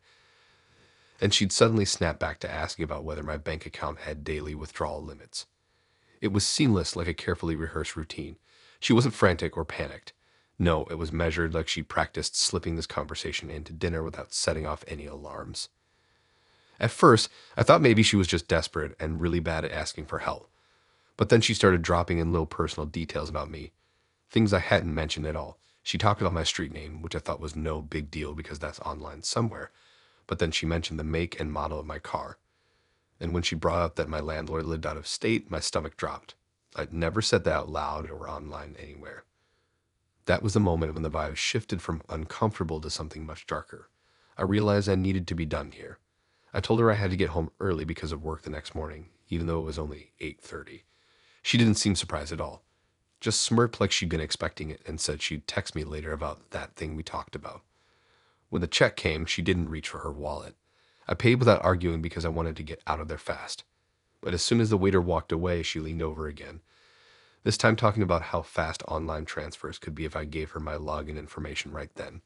and she'd suddenly snap back to asking about whether my bank account had daily withdrawal limits. It was seamless, like a carefully rehearsed routine. She wasn't frantic or panicked. No, it was measured, like she practiced slipping this conversation into dinner without setting off any alarms. At first, I thought maybe she was just desperate and really bad at asking for help. But then she started dropping in little personal details about me, things I hadn't mentioned at all. She talked about my street name, which I thought was no big deal because that's online somewhere. But then she mentioned the make and model of my car. And when she brought up that my landlord lived out of state, my stomach dropped. I'd never said that out loud or online anywhere. That was the moment when the vibe shifted from uncomfortable to something much darker. I realized I needed to be done here. I told her I had to get home early because of work the next morning, even though it was only 8:30. She didn't seem surprised at all, just smirked like she'd been expecting it and said she'd text me later about that thing we talked about. When the check came, she didn't reach for her wallet. I paid without arguing because I wanted to get out of there fast. But as soon as the waiter walked away, she leaned over again, this time talking about how fast online transfers could be if I gave her my login information right then.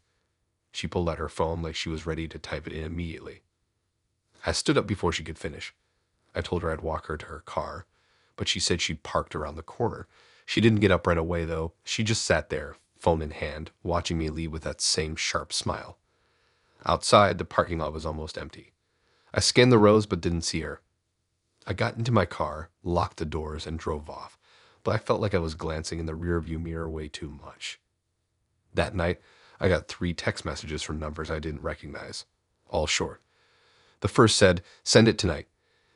She pulled out her phone like she was ready to type it in immediately. I stood up before she could finish. I told her I'd walk her to her car, but she said she'd parked around the corner. She didn't get up right away, though. She just sat there, phone in hand, watching me leave with that same sharp smile. Outside, the parking lot was almost empty. I scanned the rows but didn't see her. I got into my car, locked the doors, and drove off, but I felt like I was glancing in the rearview mirror way too much. That night, I got 3 text messages from numbers I didn't recognize, all short. The first said, "Send it tonight."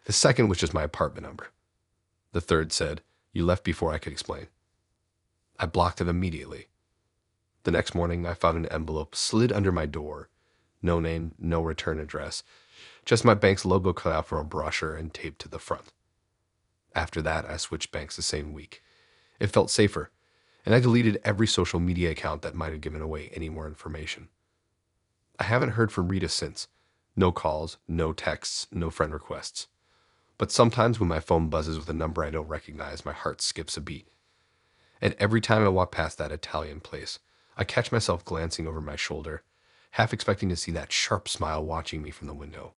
The second was just my apartment number. The third said, "You left before I could explain." I blocked it immediately. The next morning, I found an envelope slid under my door. No name, no return address, just my bank's logo cut out from a brochure and taped to the front. After that, I switched banks the same week. It felt safer, and I deleted every social media account that might have given away any more information. I haven't heard from Rita since. No calls, no texts, no friend requests. But sometimes when my phone buzzes with a number I don't recognize, my heart skips a beat. And every time I walk past that Italian place, I catch myself glancing over my shoulder, half expecting to see that sharp smile watching me from the window.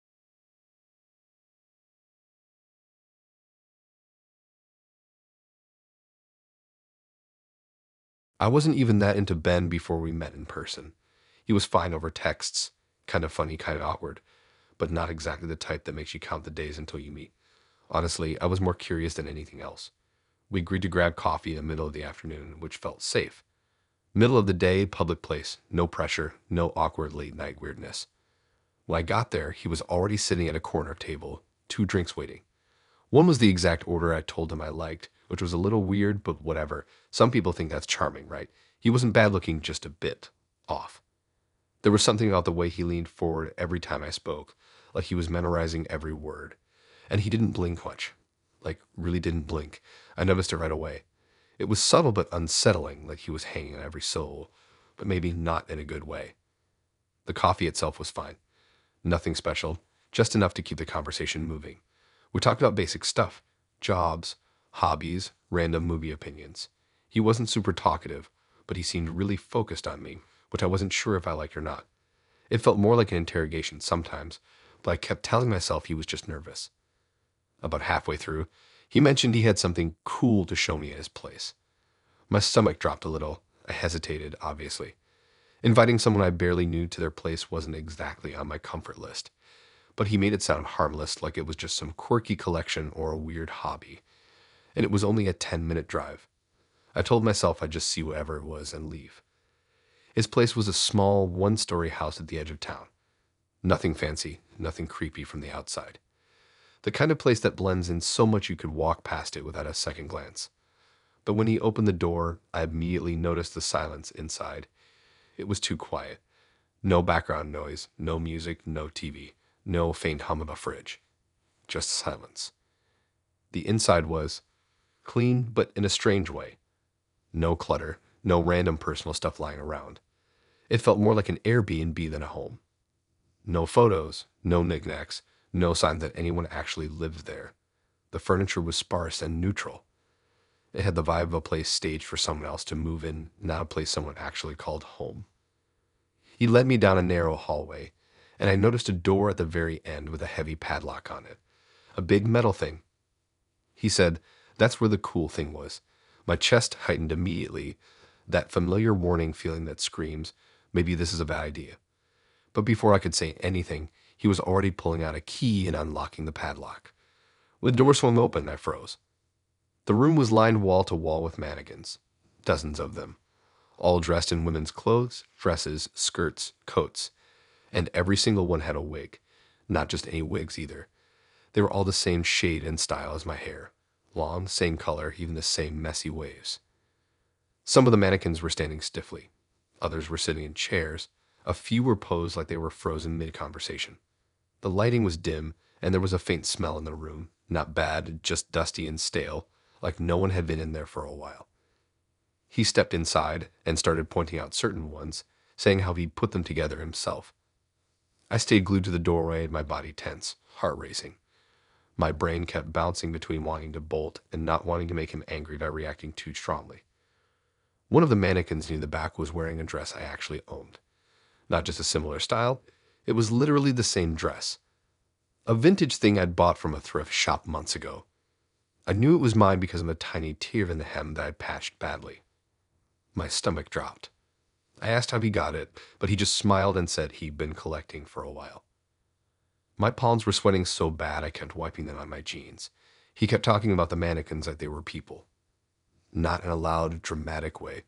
I wasn't even that into Ben before we met in person. He was fine over texts, kind of funny, kind of awkward, but not exactly the type that makes you count the days until you meet. Honestly, I was more curious than anything else. We agreed to grab coffee in the middle of the afternoon, which felt safe. Middle of the day, public place, no pressure, no awkward late night weirdness. When I got there, he was already sitting at a corner table, 2 drinks waiting. One was the exact order I told him I liked, which was a little weird, but whatever. Some people think that's charming, right? He wasn't bad looking, just a bit off. There was something about the way he leaned forward every time I spoke, like he was memorizing every word. And he didn't blink much. Like, really didn't blink. I noticed it right away. It was subtle but unsettling, like he was hanging on every syllable, but maybe not in a good way. The coffee itself was fine. Nothing special, just enough to keep the conversation moving. We talked about basic stuff, jobs, hobbies, random movie opinions. He wasn't super talkative, but he seemed really focused on me, which I wasn't sure if I liked or not. It felt more like an interrogation sometimes, but I kept telling myself he was just nervous. About halfway through, he mentioned he had something cool to show me at his place. My stomach dropped a little. I hesitated, obviously. Inviting someone I barely knew to their place wasn't exactly on my comfort list, but he made it sound harmless, like it was just some quirky collection or a weird hobby. And it was only a 10-minute drive. I told myself I'd just see whatever it was and leave. His place was a small, 1-story house at the edge of town. Nothing fancy, nothing creepy from the outside. The kind of place that blends in so much you could walk past it without a second glance. But when he opened the door, I immediately noticed the silence inside. It was too quiet. No background noise, no music, no TV, no faint hum of a fridge. Just silence. The inside was clean, but in a strange way. No clutter, no random personal stuff lying around. It felt more like an Airbnb than a home. No photos, no knickknacks, no sign that anyone actually lived there. The furniture was sparse and neutral. It had the vibe of a place staged for someone else to move in, not a place someone actually called home. He led me down a narrow hallway, and I noticed a door at the very end with a heavy padlock on it. A big metal thing. He said, "That's where the cool thing was." My chest heightened immediately, that familiar warning feeling that screams, maybe this is a bad idea. But before I could say anything, he was already pulling out a key and unlocking the padlock. When the door swung open, I froze. The room was lined wall to wall with mannequins, dozens of them, all dressed in women's clothes, dresses, skirts, coats, and every single one had a wig, not just any wigs either. They were all the same shade and style as my hair, long, same color, even the same messy waves. Some of the mannequins were standing stiffly, others were sitting in chairs, a few were posed like they were frozen mid-conversation. The lighting was dim, and there was a faint smell in the room, not bad, just dusty and stale, like no one had been in there for a while. He stepped inside and started pointing out certain ones, saying how he put them together himself. I stayed glued to the doorway, my body tense, heart racing. My brain kept bouncing between wanting to bolt and not wanting to make him angry by reacting too strongly. One of the mannequins near the back was wearing a dress I actually owned. Not just a similar style, it was literally the same dress. A vintage thing I'd bought from a thrift shop months ago. I knew it was mine because of a tiny tear in the hem that I'd patched badly. My stomach dropped. I asked how he got it, but he just smiled and said he'd been collecting for a while. My palms were sweating so bad I kept wiping them on my jeans. He kept talking about the mannequins like they were people. Not in a loud, dramatic way,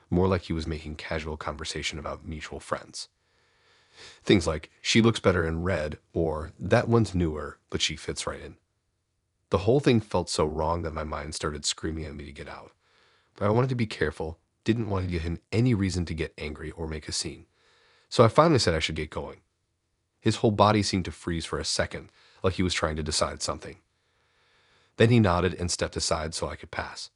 more like he was making casual conversation about mutual friends. Things like, she looks better in red, or that one's newer, but she fits right in. The whole thing felt so wrong that my mind started screaming at me to get out. But I wanted to be careful, didn't want to give him any reason to get angry or make a scene. So I finally said I should get going. His whole body seemed to freeze for a second, like he was trying to decide something. Then he nodded and stepped aside so I could pass.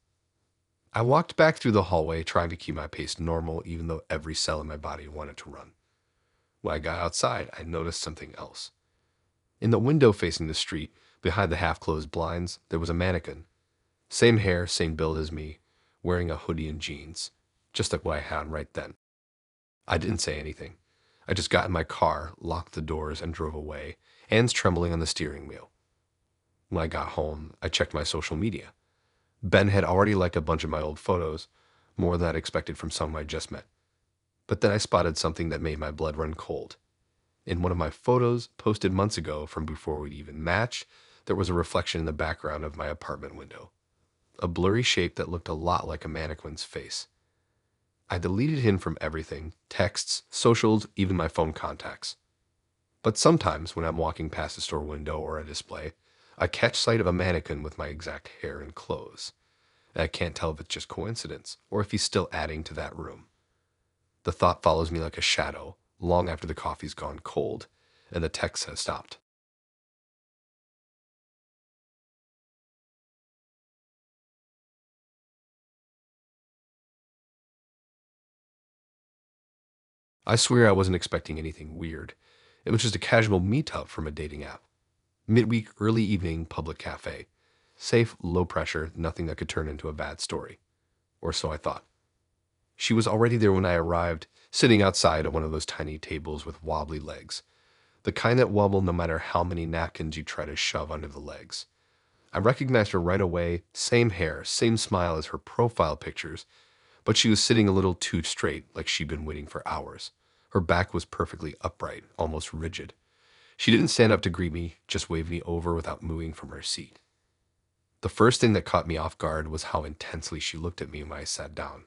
I walked back through the hallway, trying to keep my pace normal even though every cell in my body wanted to run. When I got outside, I noticed something else. In the window facing the street, behind the half-closed blinds, there was a mannequin. Same hair, same build as me, wearing a hoodie and jeans, just like what I had right then. I didn't say anything. I just got in my car, locked the doors, and drove away, hands trembling on the steering wheel. When I got home, I checked my social media. Ben had already liked a bunch of my old photos, more than I'd expected from someone I just met. But then I spotted something that made my blood run cold. In one of my photos, posted months ago from before we'd even matched, there was a reflection in the background of my apartment window. A blurry shape that looked a lot like a mannequin's face. I deleted him from everything, texts, socials, even my phone contacts. But sometimes when I'm walking past a store window or a display, I catch sight of a mannequin with my exact hair and clothes. And I can't tell if it's just coincidence or if he's still adding to that room. The thought follows me like a shadow, long after the coffee's gone cold, and the text has stopped. I swear I wasn't expecting anything weird. It was just a casual meetup from a dating app. Midweek, early evening, public cafe. Safe, low pressure, nothing that could turn into a bad story. Or so I thought. She was already there when I arrived, sitting outside at one of those tiny tables with wobbly legs. The kind that wobble no matter how many napkins you try to shove under the legs. I recognized her right away, same hair, same smile as her profile pictures, but she was sitting a little too straight, like she'd been waiting for hours. Her back was perfectly upright, almost rigid. She didn't stand up to greet me, just waved me over without moving from her seat. The first thing that caught me off guard was how intensely she looked at me when I sat down.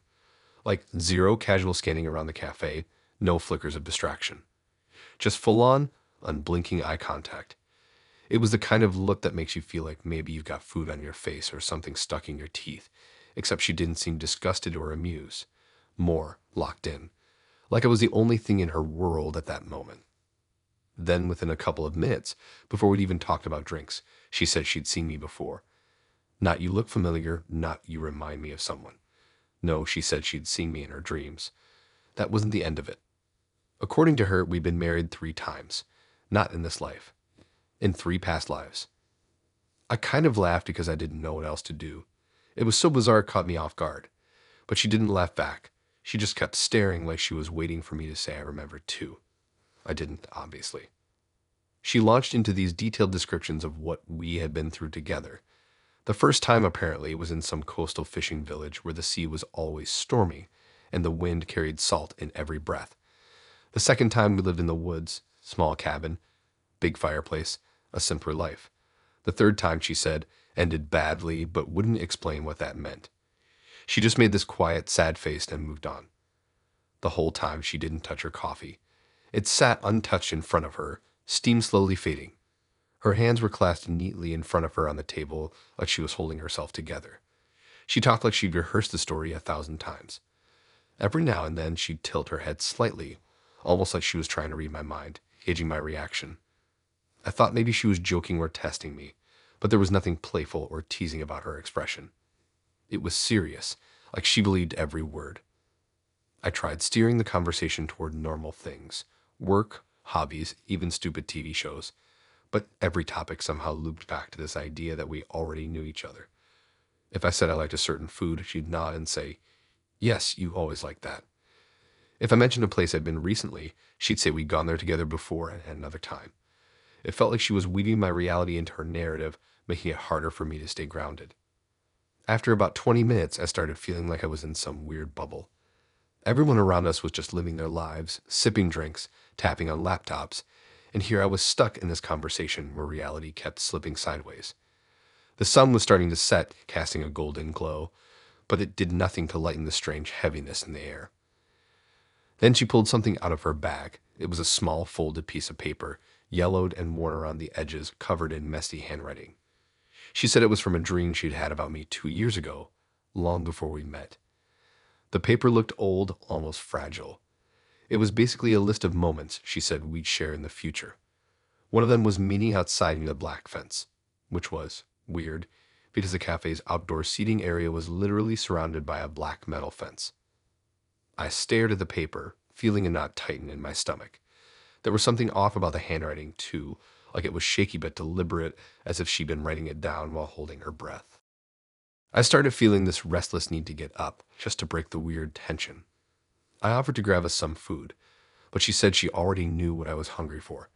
Like zero casual scanning around the cafe, no flickers of distraction. Just full-on, unblinking eye contact. It was the kind of look that makes you feel like maybe you've got food on your face or something stuck in your teeth, except she didn't seem disgusted or amused. More, locked in. Like I was the only thing in her world at that moment. Then, within a couple of minutes, before we'd even talked about drinks, she said she'd seen me before. Not you look familiar, not you remind me of someone. No, she said she'd seen me in her dreams. That wasn't the end of it. According to her, we'd been married 3 times. Not in this life. In 3 past lives. I kind of laughed because I didn't know what else to do. It was so bizarre it caught me off guard. But she didn't laugh back. She just kept staring like she was waiting for me to say I remembered too. I didn't, obviously. She launched into these detailed descriptions of what we had been through together. The first time, apparently, was in some coastal fishing village where the sea was always stormy and the wind carried salt in every breath. The second time we lived in the woods, small cabin, big fireplace, a simpler life. The third time, she said, ended badly but wouldn't explain what that meant. She just made this quiet, sad face and moved on. The whole time she didn't touch her coffee. It sat untouched in front of her, steam slowly fading. Her hands were clasped neatly in front of her on the table like she was holding herself together. She talked like she'd rehearsed the story 1,000 times. Every now and then she'd tilt her head slightly, almost like she was trying to read my mind, gauging my reaction. I thought maybe she was joking or testing me, but there was nothing playful or teasing about her expression. It was serious, like she believed every word. I tried steering the conversation toward normal things. Work, hobbies, even stupid TV shows. But every topic somehow looped back to this idea that we already knew each other. If I said I liked a certain food, she'd nod and say, "Yes, you always liked that." If I mentioned a place I'd been recently, she'd say we'd gone there together before and at another time. It felt like she was weaving my reality into her narrative, making it harder for me to stay grounded. After about 20 minutes, I started feeling like I was in some weird bubble. Everyone around us was just living their lives, sipping drinks, tapping on laptops, and here I was stuck in this conversation where reality kept slipping sideways. The sun was starting to set, casting a golden glow, but it did nothing to lighten the strange heaviness in the air. Then she pulled something out of her bag. It was a small folded piece of paper, yellowed and worn around the edges, covered in messy handwriting. She said it was from a dream she'd had about me 2 years ago, long before we met. The paper looked old, almost fragile. It was basically a list of moments she said we'd share in the future. One of them was meeting outside near the black fence, which was weird because the cafe's outdoor seating area was literally surrounded by a black metal fence. I stared at the paper, feeling a knot tighten in my stomach. There was something off about the handwriting, too, like it was shaky but deliberate, as if she'd been writing it down while holding her breath. I started feeling this restless need to get up, just to break the weird tension. I offered to grab us some food, but she said she already knew what I was hungry for.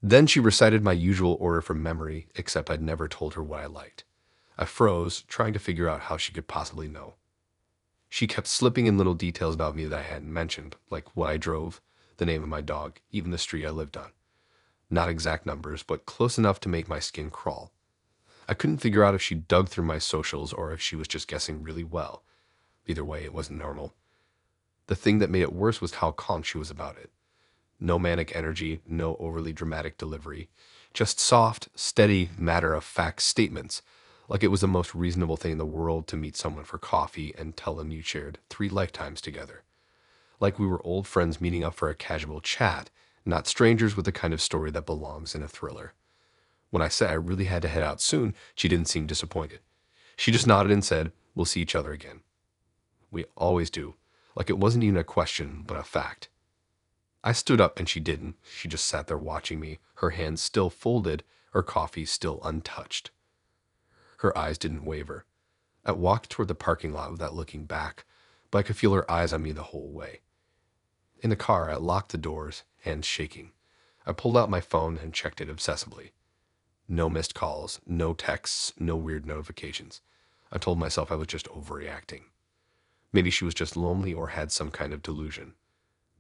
Then she recited my usual order from memory, except I'd never told her what I liked. I froze, trying to figure out how she could possibly know. She kept slipping in little details about me that I hadn't mentioned, like what I drove, the name of my dog, even the street I lived on. Not exact numbers, but close enough to make my skin crawl. I couldn't figure out if she dug through my socials or if she was just guessing really well. Either way, it wasn't normal. The thing that made it worse was how calm she was about it. No manic energy, no overly dramatic delivery. Just soft, steady, matter-of-fact statements, like it was the most reasonable thing in the world to meet someone for coffee and tell them you shared 3 lifetimes together. Like we were old friends meeting up for a casual chat, not strangers with the kind of story that belongs in a thriller. When I said I really had to head out soon, she didn't seem disappointed. She just nodded and said, "We'll see each other again." We always do, like it wasn't even a question, but a fact. I stood up and she didn't. She just sat there watching me, her hands still folded, her coffee still untouched. Her eyes didn't waver. I walked toward the parking lot without looking back, but I could feel her eyes on me the whole way. In the car, I locked the doors, hands shaking. I pulled out my phone and checked it obsessively. No missed calls, no texts, no weird notifications. I told myself I was just overreacting. Maybe she was just lonely or had some kind of delusion.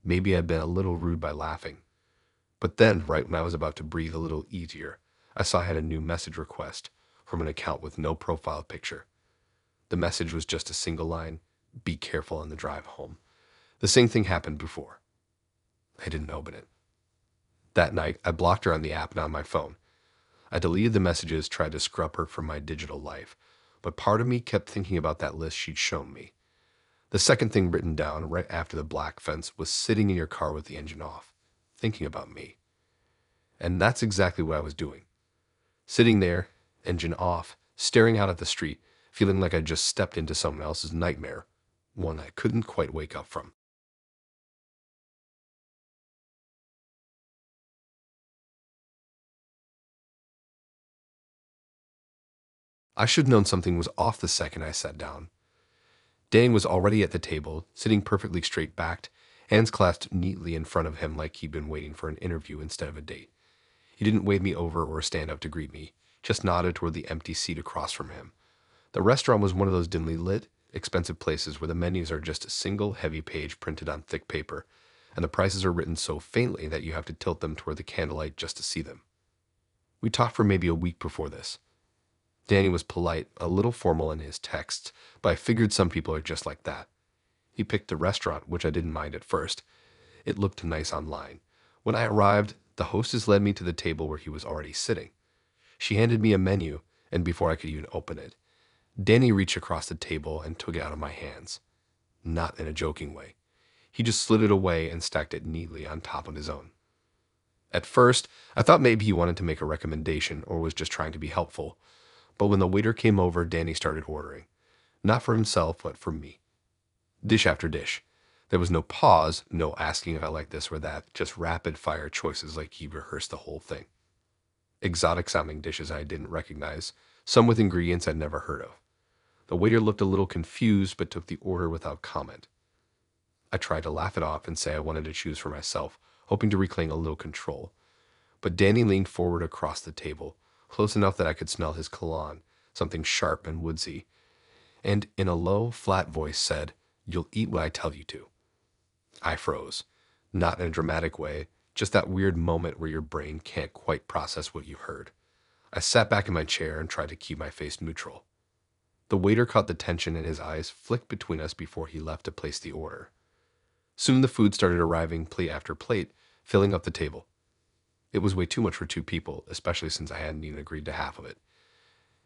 Maybe I'd been a little rude by laughing. But then, right when I was about to breathe a little easier, I saw I had a new message request from an account with no profile picture. The message was just a single line, "Be careful on the drive home." The same thing happened before. I didn't open it. That night, I blocked her on the app and on my phone. I deleted the messages, tried to scrub her from my digital life, but part of me kept thinking about that list she'd shown me. The second thing written down right after the black fence was sitting in your car with the engine off, thinking about me. And that's exactly what I was doing. Sitting there, engine off, staring out at the street, feeling like I just stepped into someone else's nightmare, one I couldn't quite wake up from. I should have known something was off the second I sat down. Dang was already at the table, sitting perfectly straight-backed, hands clasped neatly in front of him like he'd been waiting for an interview instead of a date. He didn't wave me over or stand up to greet me, just nodded toward the empty seat across from him. The restaurant was one of those dimly lit, expensive places where the menus are just a single heavy page printed on thick paper, and the prices are written so faintly that you have to tilt them toward the candlelight just to see them. We talked for maybe a week before this. Danny was polite, a little formal in his texts, but I figured some people are just like that. He picked the restaurant, which I didn't mind at first. It looked nice online. When I arrived, the hostess led me to the table where he was already sitting. She handed me a menu, and before I could even open it, Danny reached across the table and took it out of my hands. Not in a joking way. He just slid it away and stacked it neatly on top of his own. At first, I thought maybe he wanted to make a recommendation or was just trying to be helpful. But when the waiter came over, Danny started ordering. Not for himself, but for me. Dish after dish. There was no pause, no asking if I like this or that, just rapid fire choices like he rehearsed the whole thing. Exotic sounding dishes I didn't recognize, some with ingredients I'd never heard of. The waiter looked a little confused but took the order without comment. I tried to laugh it off and say I wanted to choose for myself, hoping to reclaim a little control. But Danny leaned forward across the table, close enough that I could smell his cologne, something sharp and woodsy, and in a low, flat voice said, "You'll eat what I tell you to." I froze. Not in a dramatic way, just that weird moment where your brain can't quite process what you heard. I sat back in my chair and tried to keep my face neutral. The waiter caught the tension and his eyes flicked between us before he left to place the order. Soon the food started arriving plate after plate, filling up the table. It was way too much for two people, especially since I hadn't even agreed to half of it.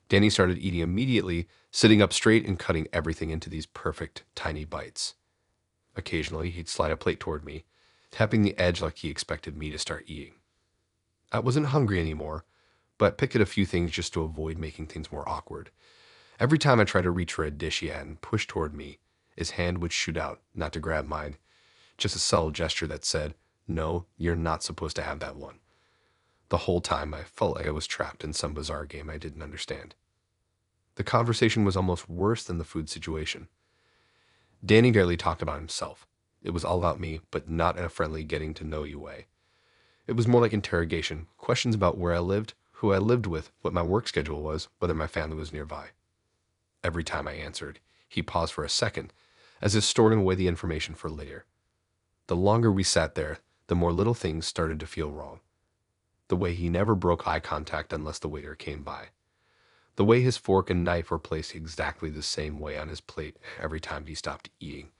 Danny started eating immediately, sitting up straight and cutting everything into these perfect, tiny bites. Occasionally, he'd slide a plate toward me, tapping the edge like he expected me to start eating. I wasn't hungry anymore, but picked at a few things just to avoid making things more awkward. Every time I tried to reach for a dish he had and push toward me, his hand would shoot out, not to grab mine, just a subtle gesture that said, "No, you're not supposed to have that one." The whole time, I felt like I was trapped in some bizarre game I didn't understand. The conversation was almost worse than the food situation. Danny barely talked about himself. It was all about me, but not in a friendly getting to know you way. It was more like interrogation, questions about where I lived, who I lived with, what my work schedule was, whether my family was nearby. Every time I answered, he paused for a second, as if storing away the information for later. The longer we sat there, the more little things started to feel wrong. The way he never broke eye contact unless the waiter came by. The way his fork and knife were placed exactly the same way on his plate every time he stopped eating.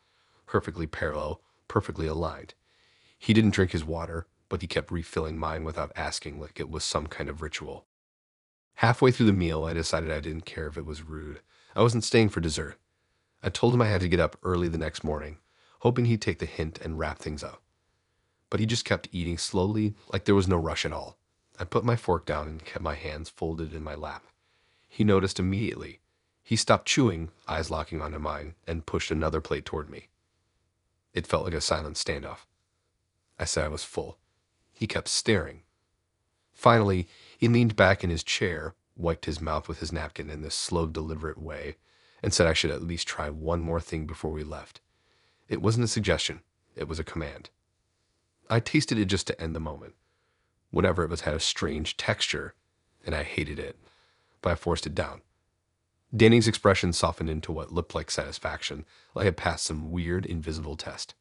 Perfectly parallel, perfectly aligned. He didn't drink his water, but he kept refilling mine without asking, like it was some kind of ritual. Halfway through the meal, I decided I didn't care if it was rude. I wasn't staying for dessert. I told him I had to get up early the next morning, hoping he'd take the hint and wrap things up. But he just kept eating slowly, like there was no rush at all. I put my fork down and kept my hands folded in my lap. He noticed immediately. He stopped chewing, eyes locking onto mine, and pushed another plate toward me. It felt like a silent standoff. I said I was full. He kept staring. Finally, he leaned back in his chair, wiped his mouth with his napkin in this slow, deliberate way, and said I should at least try one more thing before we left. It wasn't a suggestion. It was a command. I tasted it just to end the moment. Whatever it was had a strange texture, and I hated it, but I forced it down. Danny's expression softened into what looked like satisfaction, like I had passed some weird, invisible test.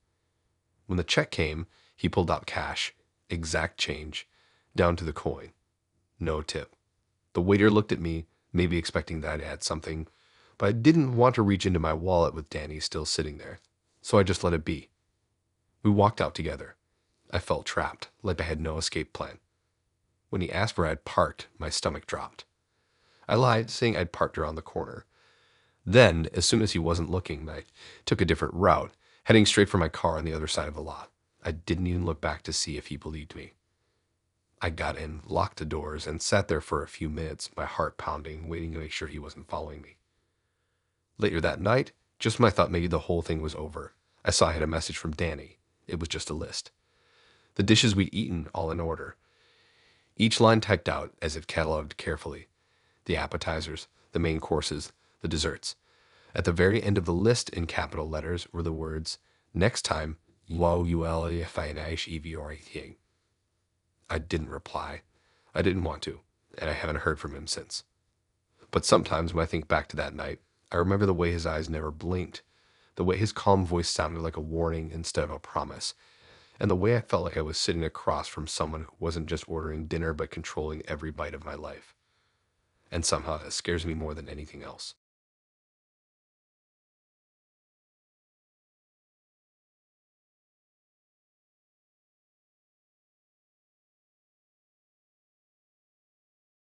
When the check came, he pulled out cash, exact change, down to the coin. No tip. The waiter looked at me, maybe expecting that I'd add something, but I didn't want to reach into my wallet with Danny still sitting there, so I just let it be. We walked out together. I felt trapped, like I had no escape plan. When he asked where I'd parked, my stomach dropped. I lied, saying I'd parked around the corner. Then, as soon as he wasn't looking, I took a different route, heading straight for my car on the other side of the lot. I didn't even look back to see if he believed me. I got in, locked the doors, and sat there for a few minutes, my heart pounding, waiting to make sure he wasn't following me. Later that night, just when I thought maybe the whole thing was over, I saw I had a message from Danny. It was just a list. The dishes we'd eaten, all in order. Each line typed out, as if cataloged carefully. The appetizers, the main courses, the desserts. At the very end of the list, in capital letters, were the words, "Next time, wideawakehorror." I didn't reply. I didn't want to, and I haven't heard from him since. But sometimes when I think back to that night, I remember the way his eyes never blinked, the way his calm voice sounded like a warning instead of a promise, and the way I felt like I was sitting across from someone who wasn't just ordering dinner but controlling every bite of my life. And somehow that scares me more than anything else.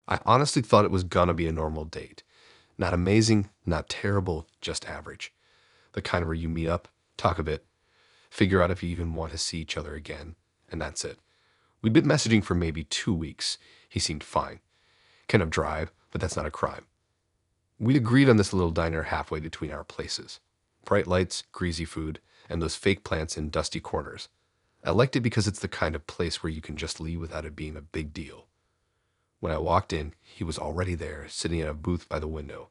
I honestly thought it was gonna be a normal date. Not amazing, not terrible, just average. The kind where you meet up, talk a bit, figure out if you even want to see each other again, and that's it. We'd been messaging for maybe 2 weeks. He seemed fine. Kind of drive, but that's not a crime. We'd agreed on this little diner halfway between our places. Bright lights, greasy food, and those fake plants in dusty corners. I liked it because it's the kind of place where you can just leave without it being a big deal. When I walked in, he was already there, sitting in a booth by the window.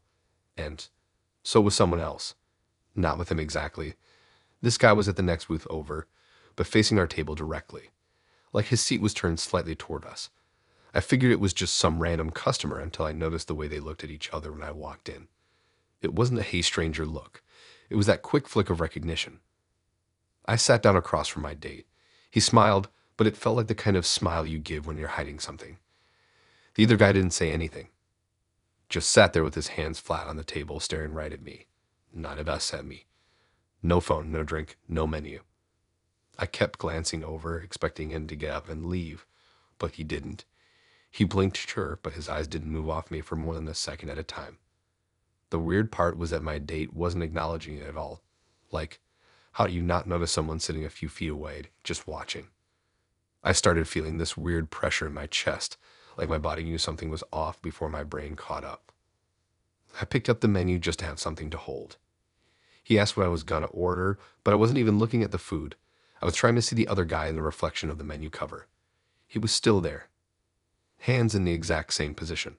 And so was someone else. Not with him exactly. This guy was at the next booth over, but facing our table directly. Like his seat was turned slightly toward us. I figured it was just some random customer until I noticed the way they looked at each other when I walked in. It wasn't a hey stranger look. It was that quick flick of recognition. I sat down across from my date. He smiled, but it felt like the kind of smile you give when you're hiding something. The other guy didn't say anything. Just sat there with his hands flat on the table, staring right at me. Not at us, at me. No phone, no drink, no menu. I kept glancing over, expecting him to get up and leave, but he didn't. He blinked, sure, but his eyes didn't move off me for more than a second at a time. The weird part was that my date wasn't acknowledging it at all. Like, how do you not notice someone sitting a few feet away, just watching? I started feeling this weird pressure in my chest, like my body knew something was off before my brain caught up. I picked up the menu just to have something to hold. He asked what I was gonna order, but I wasn't even looking at the food. I was trying to see the other guy in the reflection of the menu cover. He was still there, hands in the exact same position.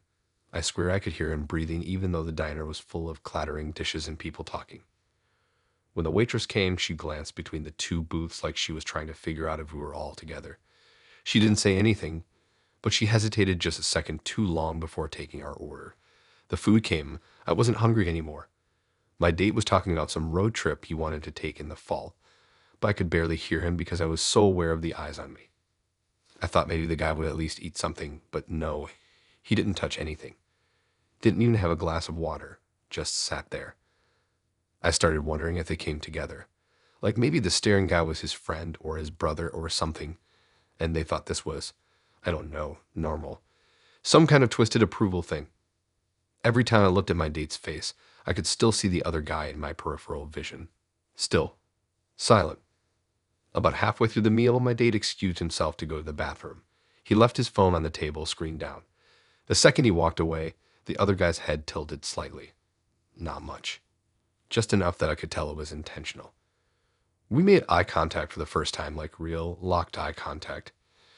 I swear I could hear him breathing even though the diner was full of clattering dishes and people talking. When the waitress came, she glanced between the two booths like she was trying to figure out if we were all together. She didn't say anything, but she hesitated just a second too long before taking our order. The food came. I wasn't hungry anymore. My date was talking about some road trip he wanted to take in the fall, but I could barely hear him because I was so aware of the eyes on me. I thought maybe the guy would at least eat something, but no, he didn't touch anything. Didn't even have a glass of water, just sat there. I started wondering if they came together. Like maybe the staring guy was his friend or his brother or something, and they thought this was, I don't know, normal. Some kind of twisted approval thing. Every time I looked at my date's face, I could still see the other guy in my peripheral vision. Still. Silent. About halfway through the meal, my date excused himself to go to the bathroom. He left his phone on the table, screen down. The second he walked away, the other guy's head tilted slightly. Not much. Just enough that I could tell it was intentional. We made eye contact for the first time, like real, locked eye contact,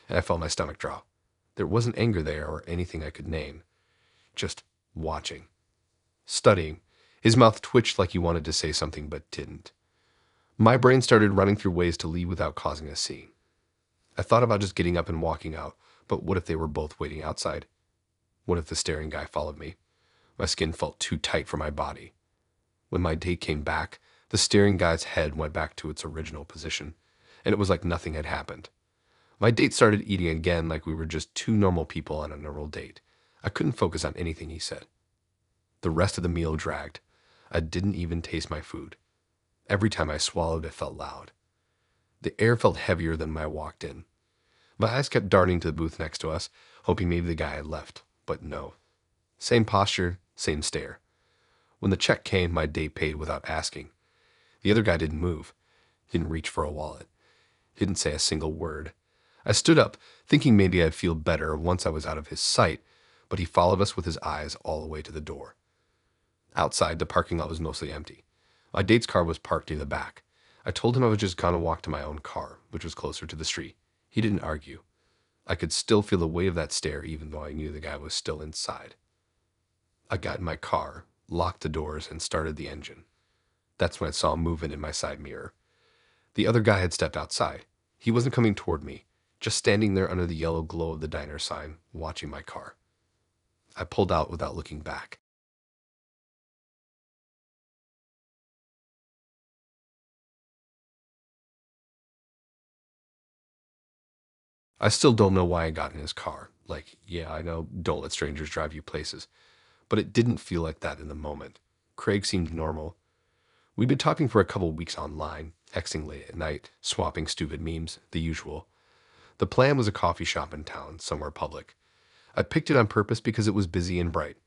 and I felt my stomach drop. There wasn't anger there or anything I could name. Just watching. Studying. His mouth twitched like he wanted to say something but didn't. My brain started running through ways to leave without causing a scene. I thought about just getting up and walking out, but what if they were both waiting outside? What if the staring guy followed me? My skin felt too tight for my body. When my date came back, the staring guy's head went back to its original position, and it was like nothing had happened. My date started eating again like we were just two normal people on a normal date. I couldn't focus on anything he said. The rest of the meal dragged. I didn't even taste my food. Every time I swallowed, it felt loud. The air felt heavier than when I walked in. My eyes kept darting to the booth next to us, hoping maybe the guy had left, but no. Same posture, same stare. When the check came, my date paid without asking. The other guy didn't move, didn't reach for a wallet, didn't say a single word. I stood up, thinking maybe I'd feel better once I was out of his sight, but he followed us with his eyes all the way to the door. Outside, the parking lot was mostly empty. My date's car was parked near the back. I told him I was just gonna walk to my own car, which was closer to the street. He didn't argue. I could still feel the weight of that stare even though I knew the guy was still inside. I got in my car, locked the doors, and started the engine. That's when I saw movement in my side mirror. The other guy had stepped outside. He wasn't coming toward me, just standing there under the yellow glow of the diner sign, watching my car. I pulled out without looking back. I still don't know why I got in his car. Like, yeah, I know, don't let strangers drive you places. But it didn't feel like that in the moment. Craig seemed normal. We'd been talking for a couple weeks online, texting late at night, swapping stupid memes, the usual. The plan was a coffee shop in town, somewhere public. I picked it on purpose because it was busy and bright.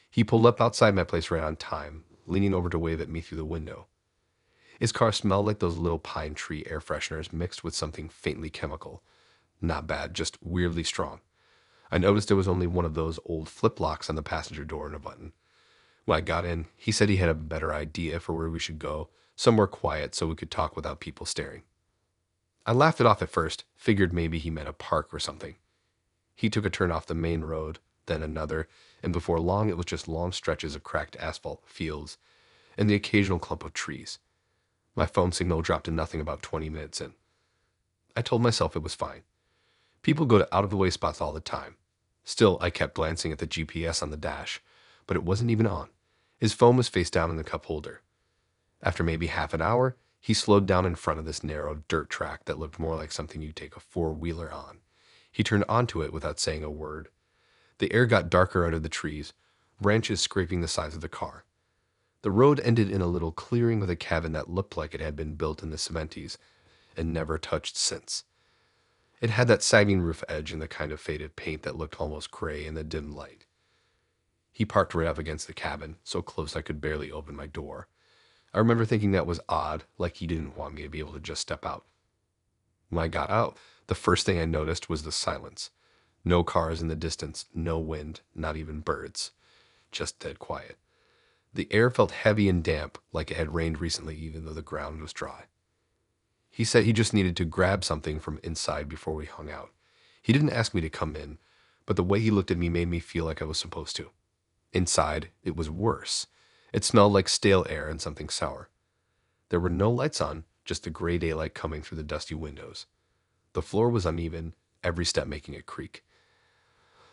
He pulled up outside my place right on time, leaning over to wave at me through the window. His car smelled like those little pine tree air fresheners mixed with something faintly chemical. Not bad, just weirdly strong. I noticed there was only one of those old flip locks on the passenger door and a button. When I got in, he said he had a better idea for where we should go, somewhere quiet so we could talk without people staring. I laughed it off at first, figured maybe he meant a park or something. He took a turn off the main road, then another, and before long it was just long stretches of cracked asphalt, fields, and the occasional clump of trees. My phone signal dropped to nothing about 20 minutes in. I told myself it was fine. People go to out-of-the-way spots all the time. Still, I kept glancing at the GPS on the dash, but it wasn't even on. His phone was face down in the cup holder. After maybe half an hour, he slowed down in front of this narrow dirt track that looked more like something you'd take a four-wheeler on. He turned onto it without saying a word. The air got darker under the trees, branches scraping the sides of the car. The road ended in a little clearing with a cabin that looked like it had been built in the 70s and never touched since. It had that sagging roof edge and the kind of faded paint that looked almost gray in the dim light. He parked right up against the cabin, so close I could barely open my door. I remember thinking that was odd, like he didn't want me to be able to just step out. When I got out, the first thing I noticed was the silence. No cars in the distance, no wind, not even birds. Just dead quiet. The air felt heavy and damp, like it had rained recently even though the ground was dry. He said he just needed to grab something from inside before we hung out. He didn't ask me to come in, but the way he looked at me made me feel like I was supposed to. Inside, it was worse. It smelled like stale air and something sour. There were no lights on, just the gray daylight coming through the dusty windows. The floor was uneven, every step making it creak.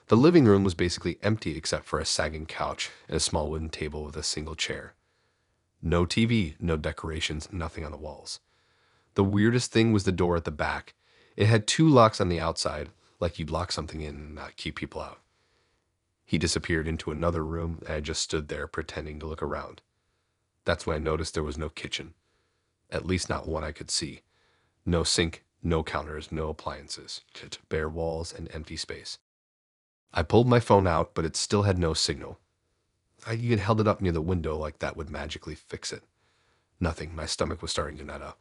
The living room was basically empty except for a sagging couch and a small wooden table with a single chair. No TV, no decorations, nothing on the walls. The weirdest thing was the door at the back. It had two locks on the outside, like you'd lock something in and not keep people out. He disappeared into another room, and I just stood there pretending to look around. That's when I noticed there was no kitchen. At least not one I could see. No sink, no counters, no appliances, just bare walls and empty space. I pulled my phone out, but it still had no signal. I even held it up near the window like that would magically fix it. Nothing. My stomach was starting to nut up.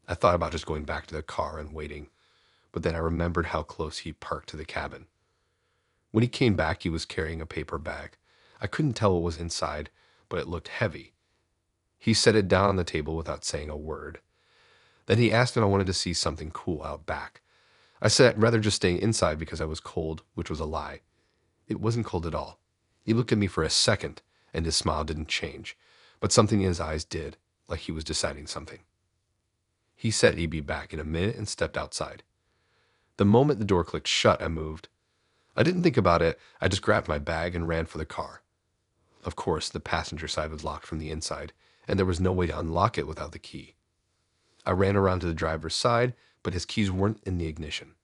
I thought about just going back to the car and waiting, but then I remembered how close he parked to the cabin. When he came back, he was carrying a paper bag. I couldn't tell what was inside, but it looked heavy. He set it down on the table without saying a word. Then he asked if I wanted to see something cool out back. I said I'd rather just stay inside because I was cold, which was a lie. It wasn't cold at all. He looked at me for a second, and his smile didn't change, but something in his eyes did, like he was deciding something. He said he'd be back in a minute and stepped outside. The moment the door clicked shut, I moved. I didn't think about it. I just grabbed my bag and ran for the car. Of course, the passenger side was locked from the inside, and there was no way to unlock it without the key. I ran around to the driver's side, but his keys weren't in the ignition.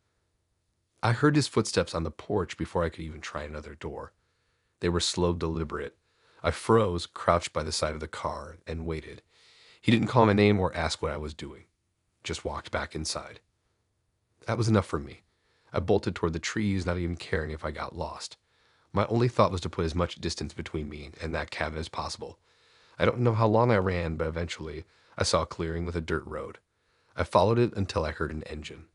I heard his footsteps on the porch before I could even try another door. They were slow, deliberate. I froze, crouched by the side of the car, and waited. He didn't call my name or ask what I was doing. Just walked back inside. That was enough for me. I bolted toward the trees, not even caring if I got lost. My only thought was to put as much distance between me and that cabin as possible. I don't know how long I ran, but eventually I saw a clearing with a dirt road. I followed it until I heard an engine.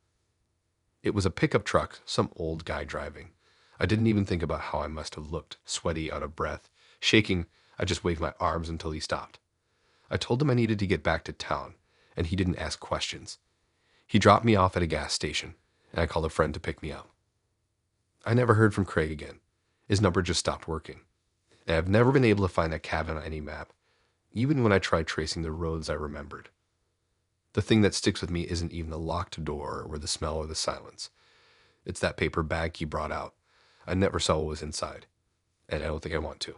It was a pickup truck, some old guy driving. I didn't even think about how I must have looked, sweaty, out of breath. Shaking, I just waved my arms until he stopped. I told him I needed to get back to town, and he didn't ask questions. He dropped me off at a gas station, and I called a friend to pick me up. I never heard from Craig again. His number just stopped working. And I've never been able to find that cabin on any map, even when I tried tracing the roads I remembered. The thing that sticks with me isn't even the locked door or the smell or the silence. It's that paper bag he brought out. I never saw what was inside, and I don't think I want to.